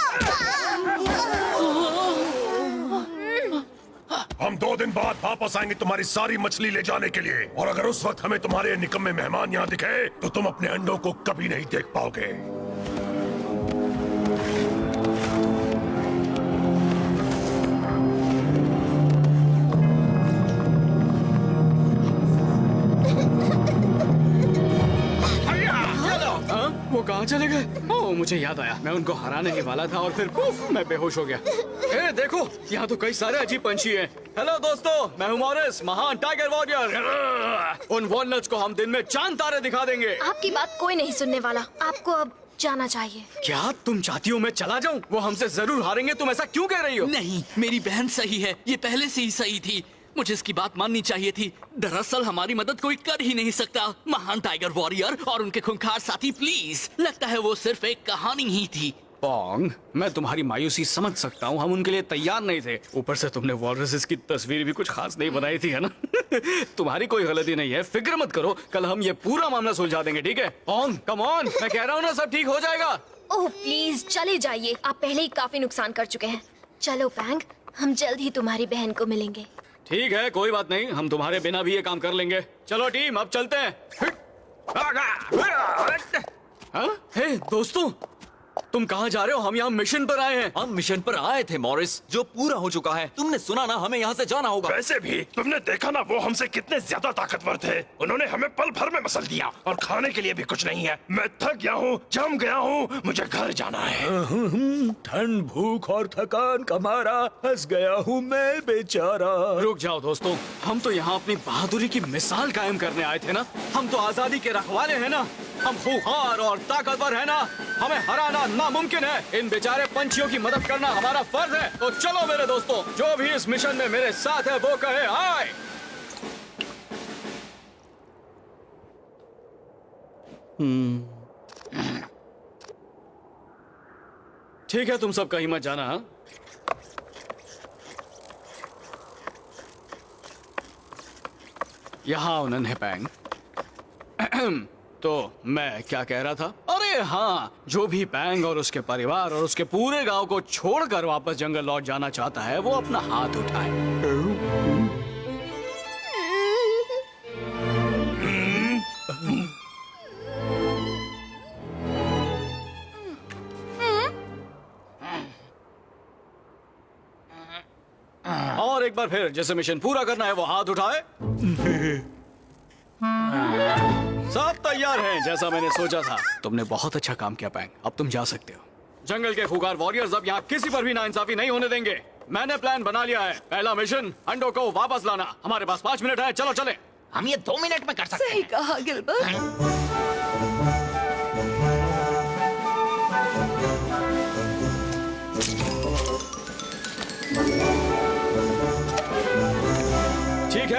हम 2 दिन बाद वापस आएंगे तुम्हारी सारी मछली ले जाने के लिए। और अगर उस वक्त हमें तुम्हारे निकम्मे मेहमान यहाँ दिखे तो तुम अपने अंडों को कभी नहीं देख पाओगे। वो कहाँ चले गए? ओह मुझे याद आया, मैं उनको हराने ही वाला था और फिर पुफ, मैं बेहोश हो गया। ए देखो, यहाँ तो कई सारे अजीब पंछी हैं। हेलो दोस्तों, मैं हूँ मॉरिस, महान टाइगर वॉरियर। उन वॉलनट्स को हम दिन में चांद तारे दिखा देंगे। आपकी बात कोई नहीं सुनने वाला, आपको अब जाना चाहिए। क्या तुम चाहती हो मैं चला जाऊँ? वो हमसे जरूर हारेंगे, तुम ऐसा क्यों कह रही हो? नहीं, मेरी बहन सही है, ये पहले से ही सही थी। मुझे इसकी बात माननी चाहिए थी। दरअसल हमारी मदद कोई कर ही नहीं सकता। महान टाइगर वॉरियर और उनके खूंखार साथी, प्लीज। लगता है वो सिर्फ एक कहानी ही थी। पोंग, मैं तुम्हारी मायूसी समझ सकता हूँ, हम उनके लिए तैयार नहीं थे। ऊपर से तुमने वॉलरसेस की तस्वीर भी कुछ खास नहीं बनाई थी, है ना? तुम्हारी कोई गलती नहीं है, फिक्र मत करो, कल हम ये पूरा मामला सुलझा देंगे, ठीक है? पोंग, कम ऑन, मैं कह रहा हूँ ना, सब ठीक हो जाएगा। ओह प्लीज चले जाइए, आप पहले ही काफी नुकसान कर चुके हैं। चलो पैंग, हम जल्द ही तुम्हारी बहन को मिलेंगे। ठीक है, कोई बात नहीं, हम तुम्हारे बिना भी ये काम कर लेंगे। चलो टीम, अब चलते हैं। हाँ? हे दोस्तों, तुम कहाँ जा रहे हो? हम यहाँ मिशन पर आए हैं। हम मिशन पर आए थे मॉरिस, जो पूरा हो चुका है। तुमने सुना ना, हमें यहाँ से जाना होगा। वैसे भी तुमने देखा ना वो हमसे कितने ज्यादा ताकतवर थे। उन्होंने हमें पल भर में मसल दिया और खाने के लिए भी कुछ नहीं है। मैं थक गया हूँ, जम गया हूँ, मुझे घर जाना है। ठंड, भूख और थकान का मारा फंस गया हूँ मैं बेचारा। रुक जाओ दोस्तों, हम तो यहाँ अपनी बहादुरी की मिसाल कायम करने आए थे ना। हम तो आजादी के रखवाले हैं ना। हम खूंखार और ताकतवर हैं ना। हमें हराना नामुमकिन है। इन बेचारे पंछियों की मदद करना हमारा फर्ज है। तो चलो मेरे दोस्तों, जो भी इस मिशन में मेरे साथ है वो कहे आए। ठीक है, तुम सब कहीं मत जाना। हाँ? यहाँ उन्होंने पैंग। तो मैं क्या कह रहा था? अरे हाँ, जो भी पैंग और उसके परिवार और उसके पूरे गांव को छोड़कर वापस जंगल लौट जाना चाहता है, वो अपना हाथ उठाए। और एक बार फिर, जैसे मिशन पूरा करना है वो हाथ उठाए। सब तैयार हैं, जैसा मैंने सोचा था। तुमने बहुत अच्छा काम किया पैंग, अब तुम जा सकते हो। जंगल के खूंखार वॉरियर्स अब यहाँ किसी पर भी नाइंसाफी नहीं होने देंगे। मैंने प्लान बना लिया है। पहला मिशन, अंडों को वापस लाना। हमारे पास 5 मिनट है, चलो चले। हम ये 2 मिनट में कर सकते सही हैं। कहा गिलबर्ट।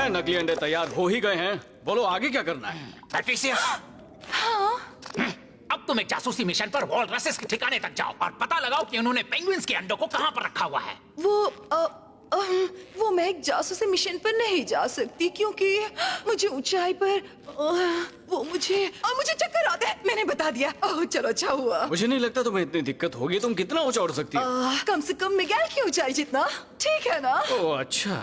हैं, नकली अंडे तैयार हो ही गए हैं। बोलो आगे क्या करना है? पैट्रिसिया, अब तुम एक जासूसी मिशन पर वॉलरसेस के ठिकाने तक जाओ और पता लगाओ कि उन्होंने पेंगुइन्स के अंडों को कहां पर रखा हुआ है। वो मैं एक जासूसी मिशन पर नहीं जा सकती क्योंकि मुझे ऊंचाई पर मुझे चक्कर आते हैं। मैंने बता दिया। ओह चलो, अच्छा हुआ। मुझे नहीं लगता तुम्हें इतनी दिक्कत होगी। तुम कितना ऊंचा उड़ सकती हो? कम से कम मिगेल की ऊंचाई जितना। ठीक है ना? ओह अच्छा।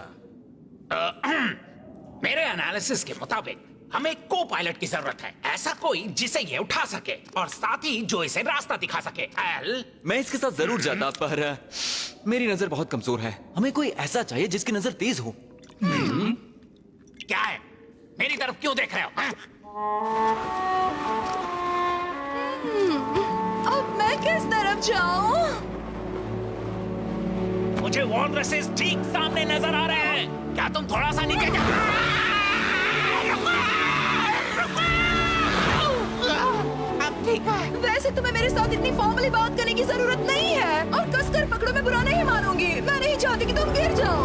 मेरे एनालिसिस के मुताबिक हमें को पायलट की जरूरत है, ऐसा कोई जिसे ये उठा सके और साथ ही जो इसे रास्ता दिखा सके। एल, मैं इसके साथ जरूर जाता, पर मेरी नजर बहुत कमजोर है। हमें कोई ऐसा चाहिए जिसकी नजर तेज हो। क्या है? मेरी तरफ क्यों देख रहे हो? अब मैं किस तरफ जाऊं? मुझे वॉलरसेस ठीक सामने नजर आ रहे हैं। क्या तुम थोड़ा सा नीचे वैसे तुम्हें मेरे साथ इतनी फॉर्मली बात करने की जरूरत नहीं है और कसकर पकड़ो मैं बुरा नहीं मानूंगी। मैं नहीं चाहती कि तुम गिर जाओ।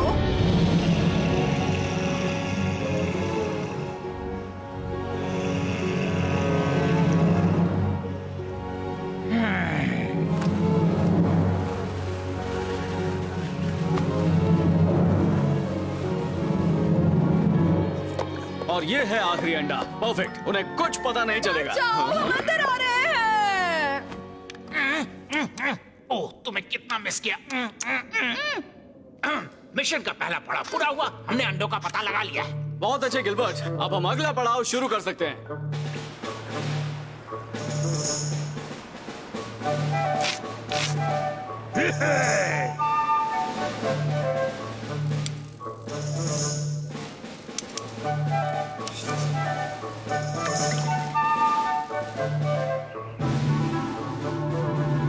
और ये है आखिरी अंडा। परफेक्ट। उन्हें कुछ पता नहीं चलेगा। जाओ, हम अंदर आ रहे हैं। ओह, तुम्हें कितना मिस किया। मिशन का पहला पड़ाव पूरा हुआ। हमने अंडों का पता लगा लिया है। बहुत अच्छे गिलबर्ट, अब हम अगला पड़ाव शुरू कर सकते हैं।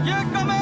ये कमे!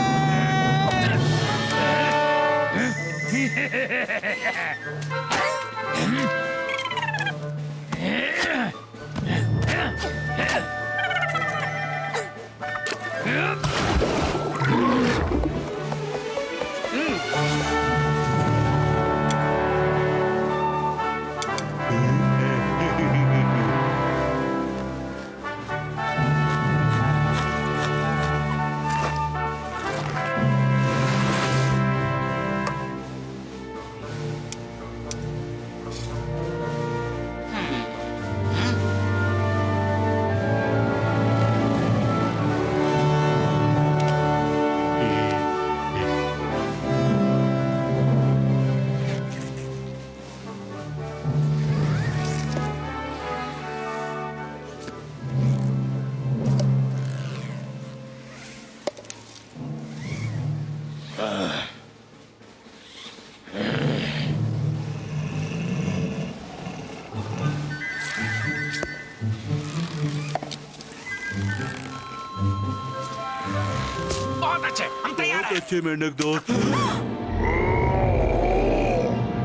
बहुत अच्छे, हम तैयार हैं। अच्छे मेंढक दोस्त।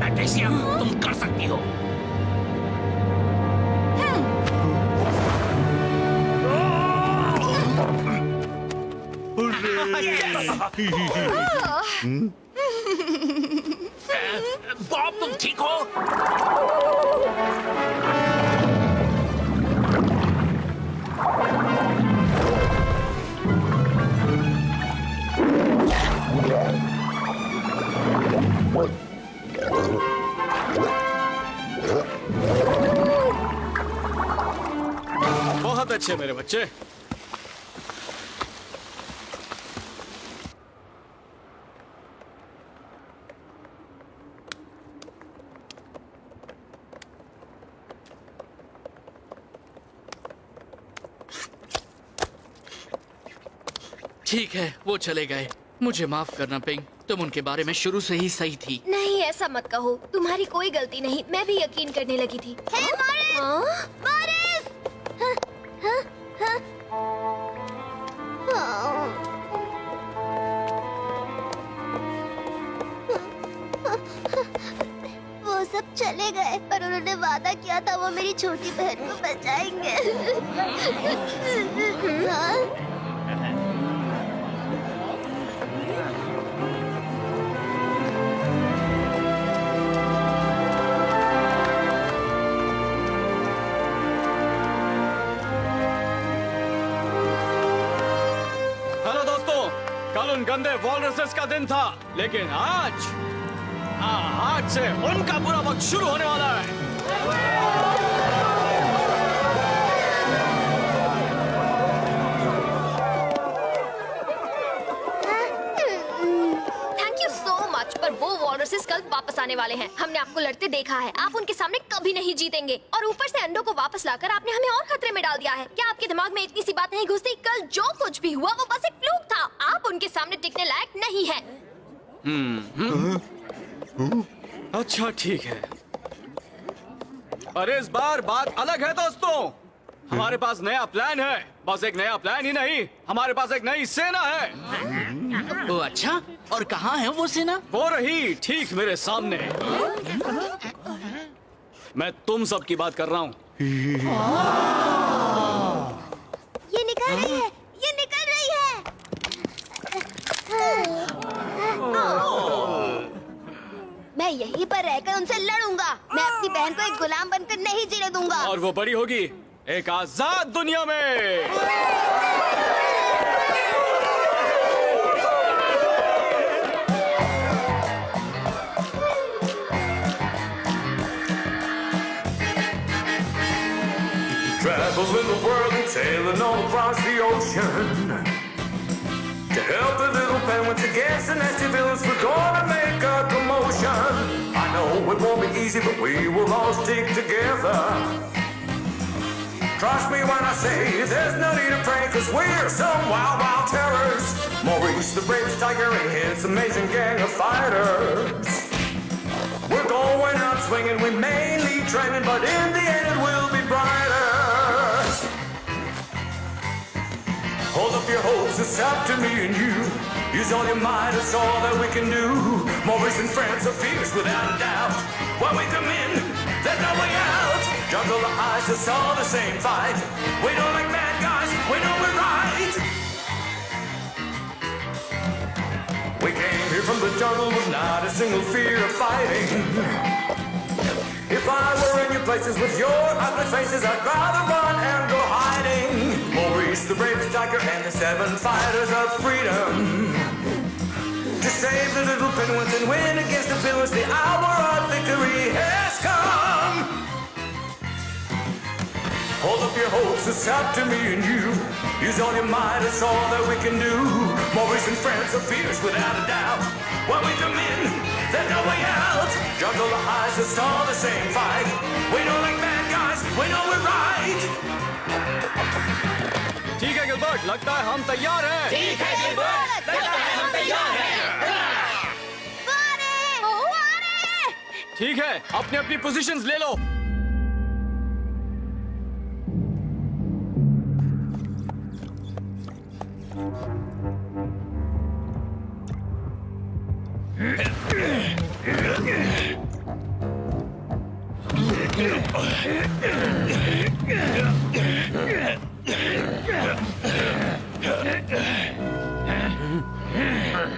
पैट्रिसिया, तुम कर सकती हो। बॉब, तुम ठीक हो? बहुत अच्छे मेरे बच्चे। ठीक है, वो चले गए। मुझे माफ करना पिंग, तुम उनके बारे में शुरू से ही सही थी। नहीं, ऐसा मत कहो। तुम्हारी कोई गलती नहीं। मैं भी यकीन करने लगी थी। हे मॉरिस! मॉरिस! हाँ, हाँ, हाँ। वो सब चले गए, पर उन्होंने वादा किया था वो मेरी छोटी बहन को बचाएंगे। हाँ? उन गंदे वॉलरसेस का दिन था, लेकिन आज से उनका बुरा वक्त शुरू होने वाला है। थैंक यू सो मच, पर वो वॉलरसेस कल वापस आने वाले हैं। हमने आपको लड़ते देखा है, आप उनके सामने कभी नहीं जीतेंगे। और ऊपर से अंडों को वापस लाकर आपने हमें और खतरे में डाल दिया है। क्या आपके दिमाग में इतनी सी बात नहीं घुसती? कल जो कुछ भी हुआ वो बस एक फ्लूक था। आप उनके सामने टिकने लायक नहीं है। अच्छा ठीक है, पर इस बार बात अलग है दोस्तों। हमारे पास नया प्लान है। बस एक नया प्लान ही नहीं, हमारे पास एक नई सेना है। ओ अच्छा, और कहाँ है वो सेना? वो रही ठीक मेरे सामने। मैं तुम सब की बात कर रहा हूँ। ये निकल रही है, ये निकल रही है। मैं यहीं पर रहकर उनसे लड़ूंगा। मैं अपनी बहन को एक गुलाम बनकर नहीं जीने दूंगा। और वो बड़ी होगी एक आजाद दुनिया में। Traveling the world and sailing all across the ocean to help the little penguins against the nasty villains. We're gonna make a commotion. I know it won't be easy, but we will all stick together. Trust me when I say there's no need to pray, 'cause we're some wild, wild terrors. Maurice the bravest tiger and his amazing gang of fighters. We're going out swinging, we may need training, but in the end it will be brighter. Hold up your hopes, it's up to me and you. Use all your might, it's all that we can do. Maurice and friends are fierce without a doubt. When we come in, there's no way out. Juggle the eyes, it's all the same fight. We don't like bad guys, we know we're right. We came here from the jungle with not a single fear of fighting. If I were in your places with your ugly faces, I'd rather run and go hiding. Maurice the bravest tiger and the 7 fighters of freedom. To save the little penguins and win against the villains, the hour of victory has come. Hold up your hopes, it's up to me and you. Use all your might, it's all that we can do. Maurice and friends are fierce without a doubt. When we come in, there's no way out. Juggle the eyes, it's all the same fight. We don't like bad guys, we know we're right. ठीक है Gilbert, लगता है हम तैयार हैं। ठीक है Gilbert, लगता है हम तैयार हैं। ठीक है, अपनी अपनी पोजीशंस ले लो।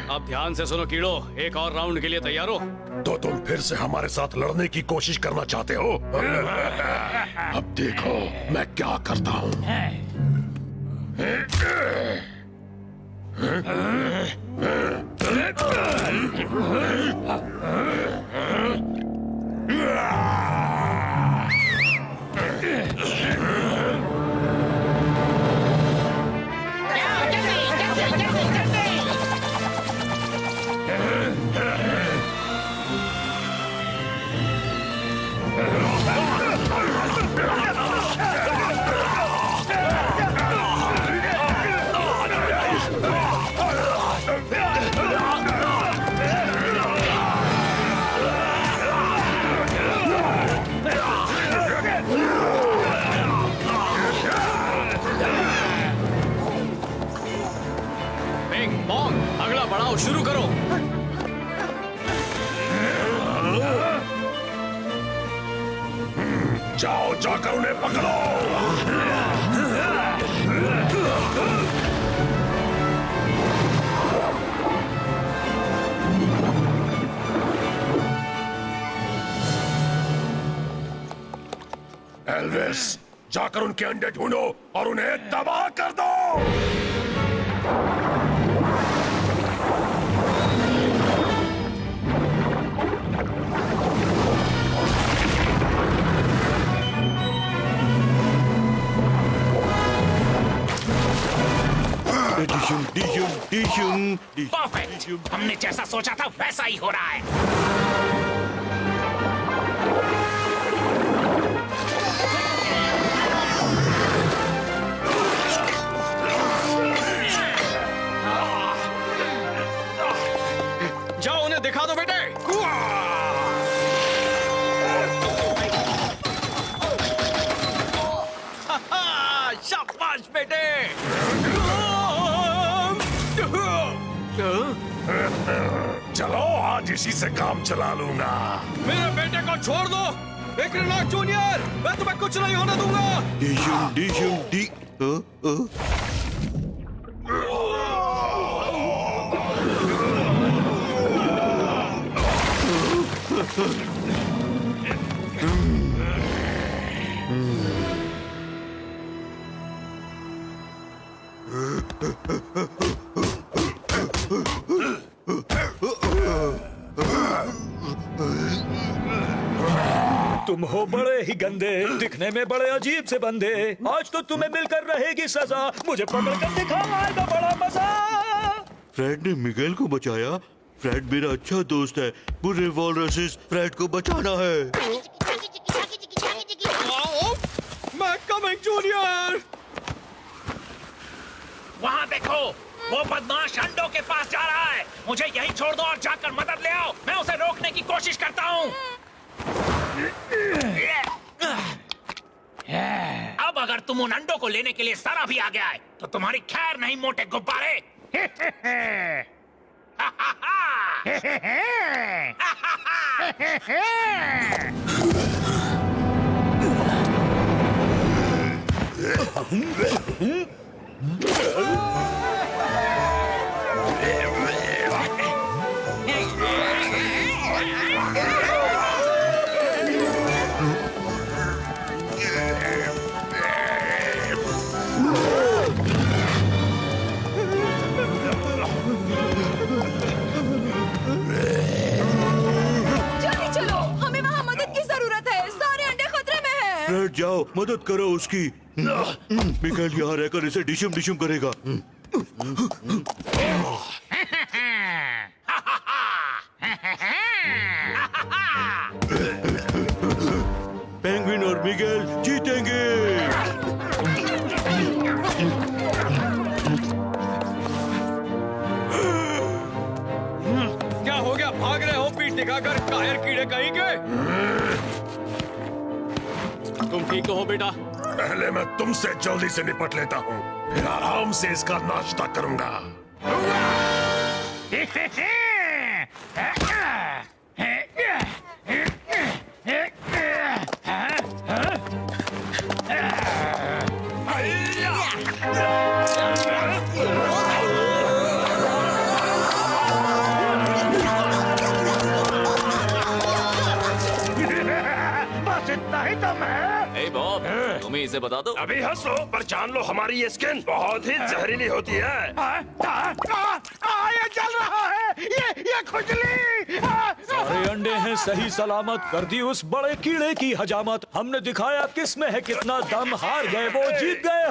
अब ध्यान से सुनो कीड़ो, एक और राउंड के लिए तैयार हो? तो तुम फिर से हमारे साथ लड़ने की कोशिश करना चाहते हो? अब देखो मैं क्या करता हूँ। अगला बढ़ाओ, शुरू करो। जाओ, जाकर उन्हें पकड़ो। एल्विस, जाकर उनके अंडे ढूंढो और उन्हें तबाह कर दो। परफेक्ट। हमने जैसा सोचा था वैसा ही हो रहा है। जाओ उन्हें दिखा दो बेटे। शाबाश बेटे। चलो आज इसी से काम चला लूंगा। मेरे बेटे को छोड़ दो विक्रनाथ जूनियर, मैं तुम्हें कुछ नहीं होने दूंगा। तुम हो बड़े ही गंदे, दिखने में बड़े अजीब से बंदे। आज तो तुम्हें मिलकर रहेगी सजा, मुझे पकड़ कर दिखाएगा बड़ा मजा। फ्रेड ने मिगेल को बचाया। फ्रेड मेरा अच्छा दोस्त है। बुरे वॉलरसेस फ्रेड को बचाना है। मैं कमिंग जूनियर। वहाँ देखो, वो बदमाश अंडों के पास जा रहा है। मुझे यहीं छोड़ दो और जाकर मदद ले आओ। मैं उसे रोकने की कोशिश करता हूँ। अब अगर तुम उन अंडों को लेने के लिए सारा भी आ गया है तो तुम्हारी खैर नहीं, मोटे गुब्बारे। जल्दी चलो, हमें वहाँ मदद की जरूरत है। सारे अंडे खतरे में हैं। फ्रेड जाओ मदद करो उसकी। मिगेल यहाँ रहकर इसे डिशम डिशम करेगा। पेंगुइन और मिगेल जीतेंगे। क्या हो गया, भाग रहे हो पीठ दिखाकर, कायर कीड़े कहीं के। तुम ठीक तो हो बेटा? पहले मैं तुमसे जल्दी से निपट लेता हूँ, फिर आराम से इसका नाश्ता करूंगा। बस इतना ही दम है। ए बॉब, तुम्हें इसे बता दो। अभी हंस लो पर जान लो हमारी ये स्किन बहुत ही जहरीली होती है। ये चल रहा है, ये खुजली। सारे अंडे हैं सही सलामत, कर दी उस बड़े कीड़े की हजामत। हमने दिखाया किस में है कितना दम, हार गए वो जीत गए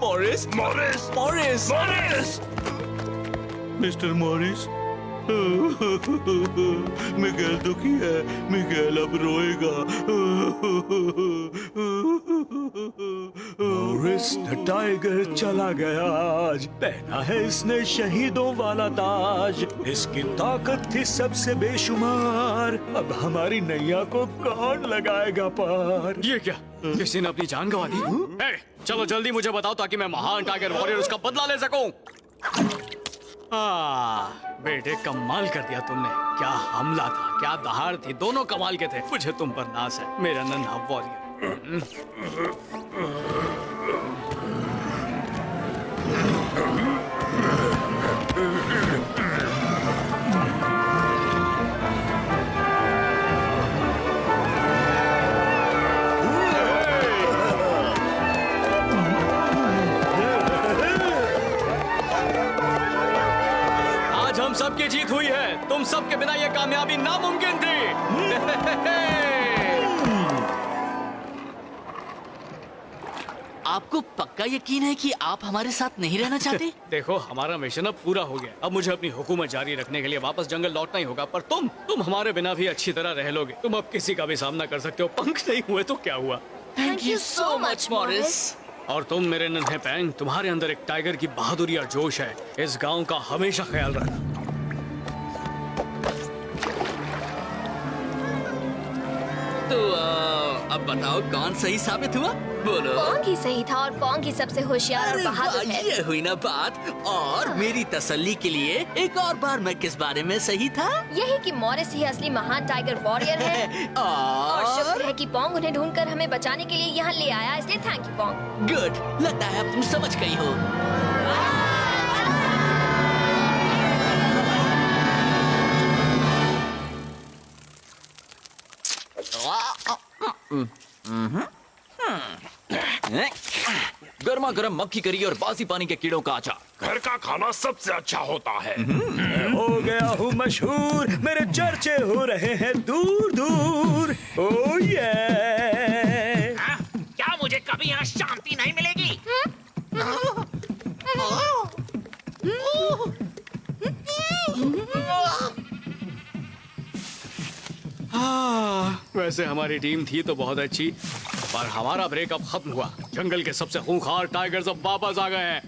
Morris Morris Morris Morris mister Morris, Miguel दुखी है, मिगेल अब रोएगा। मॉरिस द टाइगर चला गया आज, पहना है इसने शहीदों वाला ताज। इसकी ताकत थी सबसे बेशुमार, अब हमारी नैया को कौन लगाएगा पार। ये क्या, किसी ने अपनी जान गंवा दी? ए, चलो जल्दी मुझे बताओ ताकि मैं महान टाइगर वॉरियर उसका बदला ले सकूं। बेटे कमाल कर दिया तुमने। क्या हमला था, क्या दहाड़ थी, दोनों कमाल के थे। मुझे तुम पर नाज है मेरा नन्हा वॉरियर। आज हम सबकी जीत हुई है, तुम सबके बिना ये कामयाबी नामुमकिन थी। आपको पक्का यकीन है कि आप हमारे साथ नहीं रहना चाहते? देखो हमारा मिशन अब पूरा हो गया। अब मुझे अपनी हुकूमत जारी रखने के लिए वापस जंगल लौटना ही होगा, पर तुम हमारे बिना भी अच्छी तरह रह लोगे। तुम अब किसी का भी सामना कर सकते हो। पंख नहीं हुए तो क्या हुआ। Thank you so much Morris. और तुम मेरे नन्हे पैंग, तुम्हारे अंदर एक टाइगर की बहादुरी और जोश है। इस गांव का हमेशा ख्याल रखना। तो अब बताओ कौन सही साबित हुआ? बोलो। पोंग ही सही था और पोंग ही सबसे होशियार और अरे बहादुर वाह, है। ये हुई ना बात। और मेरी तसल्ली के लिए एक और बार मैं किस बारे में सही था? यही कि मॉरिस ही असली महान टाइगर वॉरियर है। और शुक्र है कि पोंग उन्हें ढूंढकर हमें बचाने के लिए यहाँ ले आया, इसलिए थैंक यू पोंग। गुड, लगता है अब तुम समझ गई हो। गर्मा गर्म मक्खी करी और बासी पानी के कीड़ों का अचार। घर का खाना सबसे अच्छा होता है। हो गया हूँ मशहूर, मेरे चर्चे हो रहे हैं दूर दूर। ओ ये क्या मुझे कभी यहाँ शांति नहीं मिलेगी? वैसे हमारी टीम थी तो बहुत अच्छी, पर हमारा ब्रेक अब खत्म हुआ। जंगल के सबसे खूंखार टाइगर्स अब वापस आ गए हैं।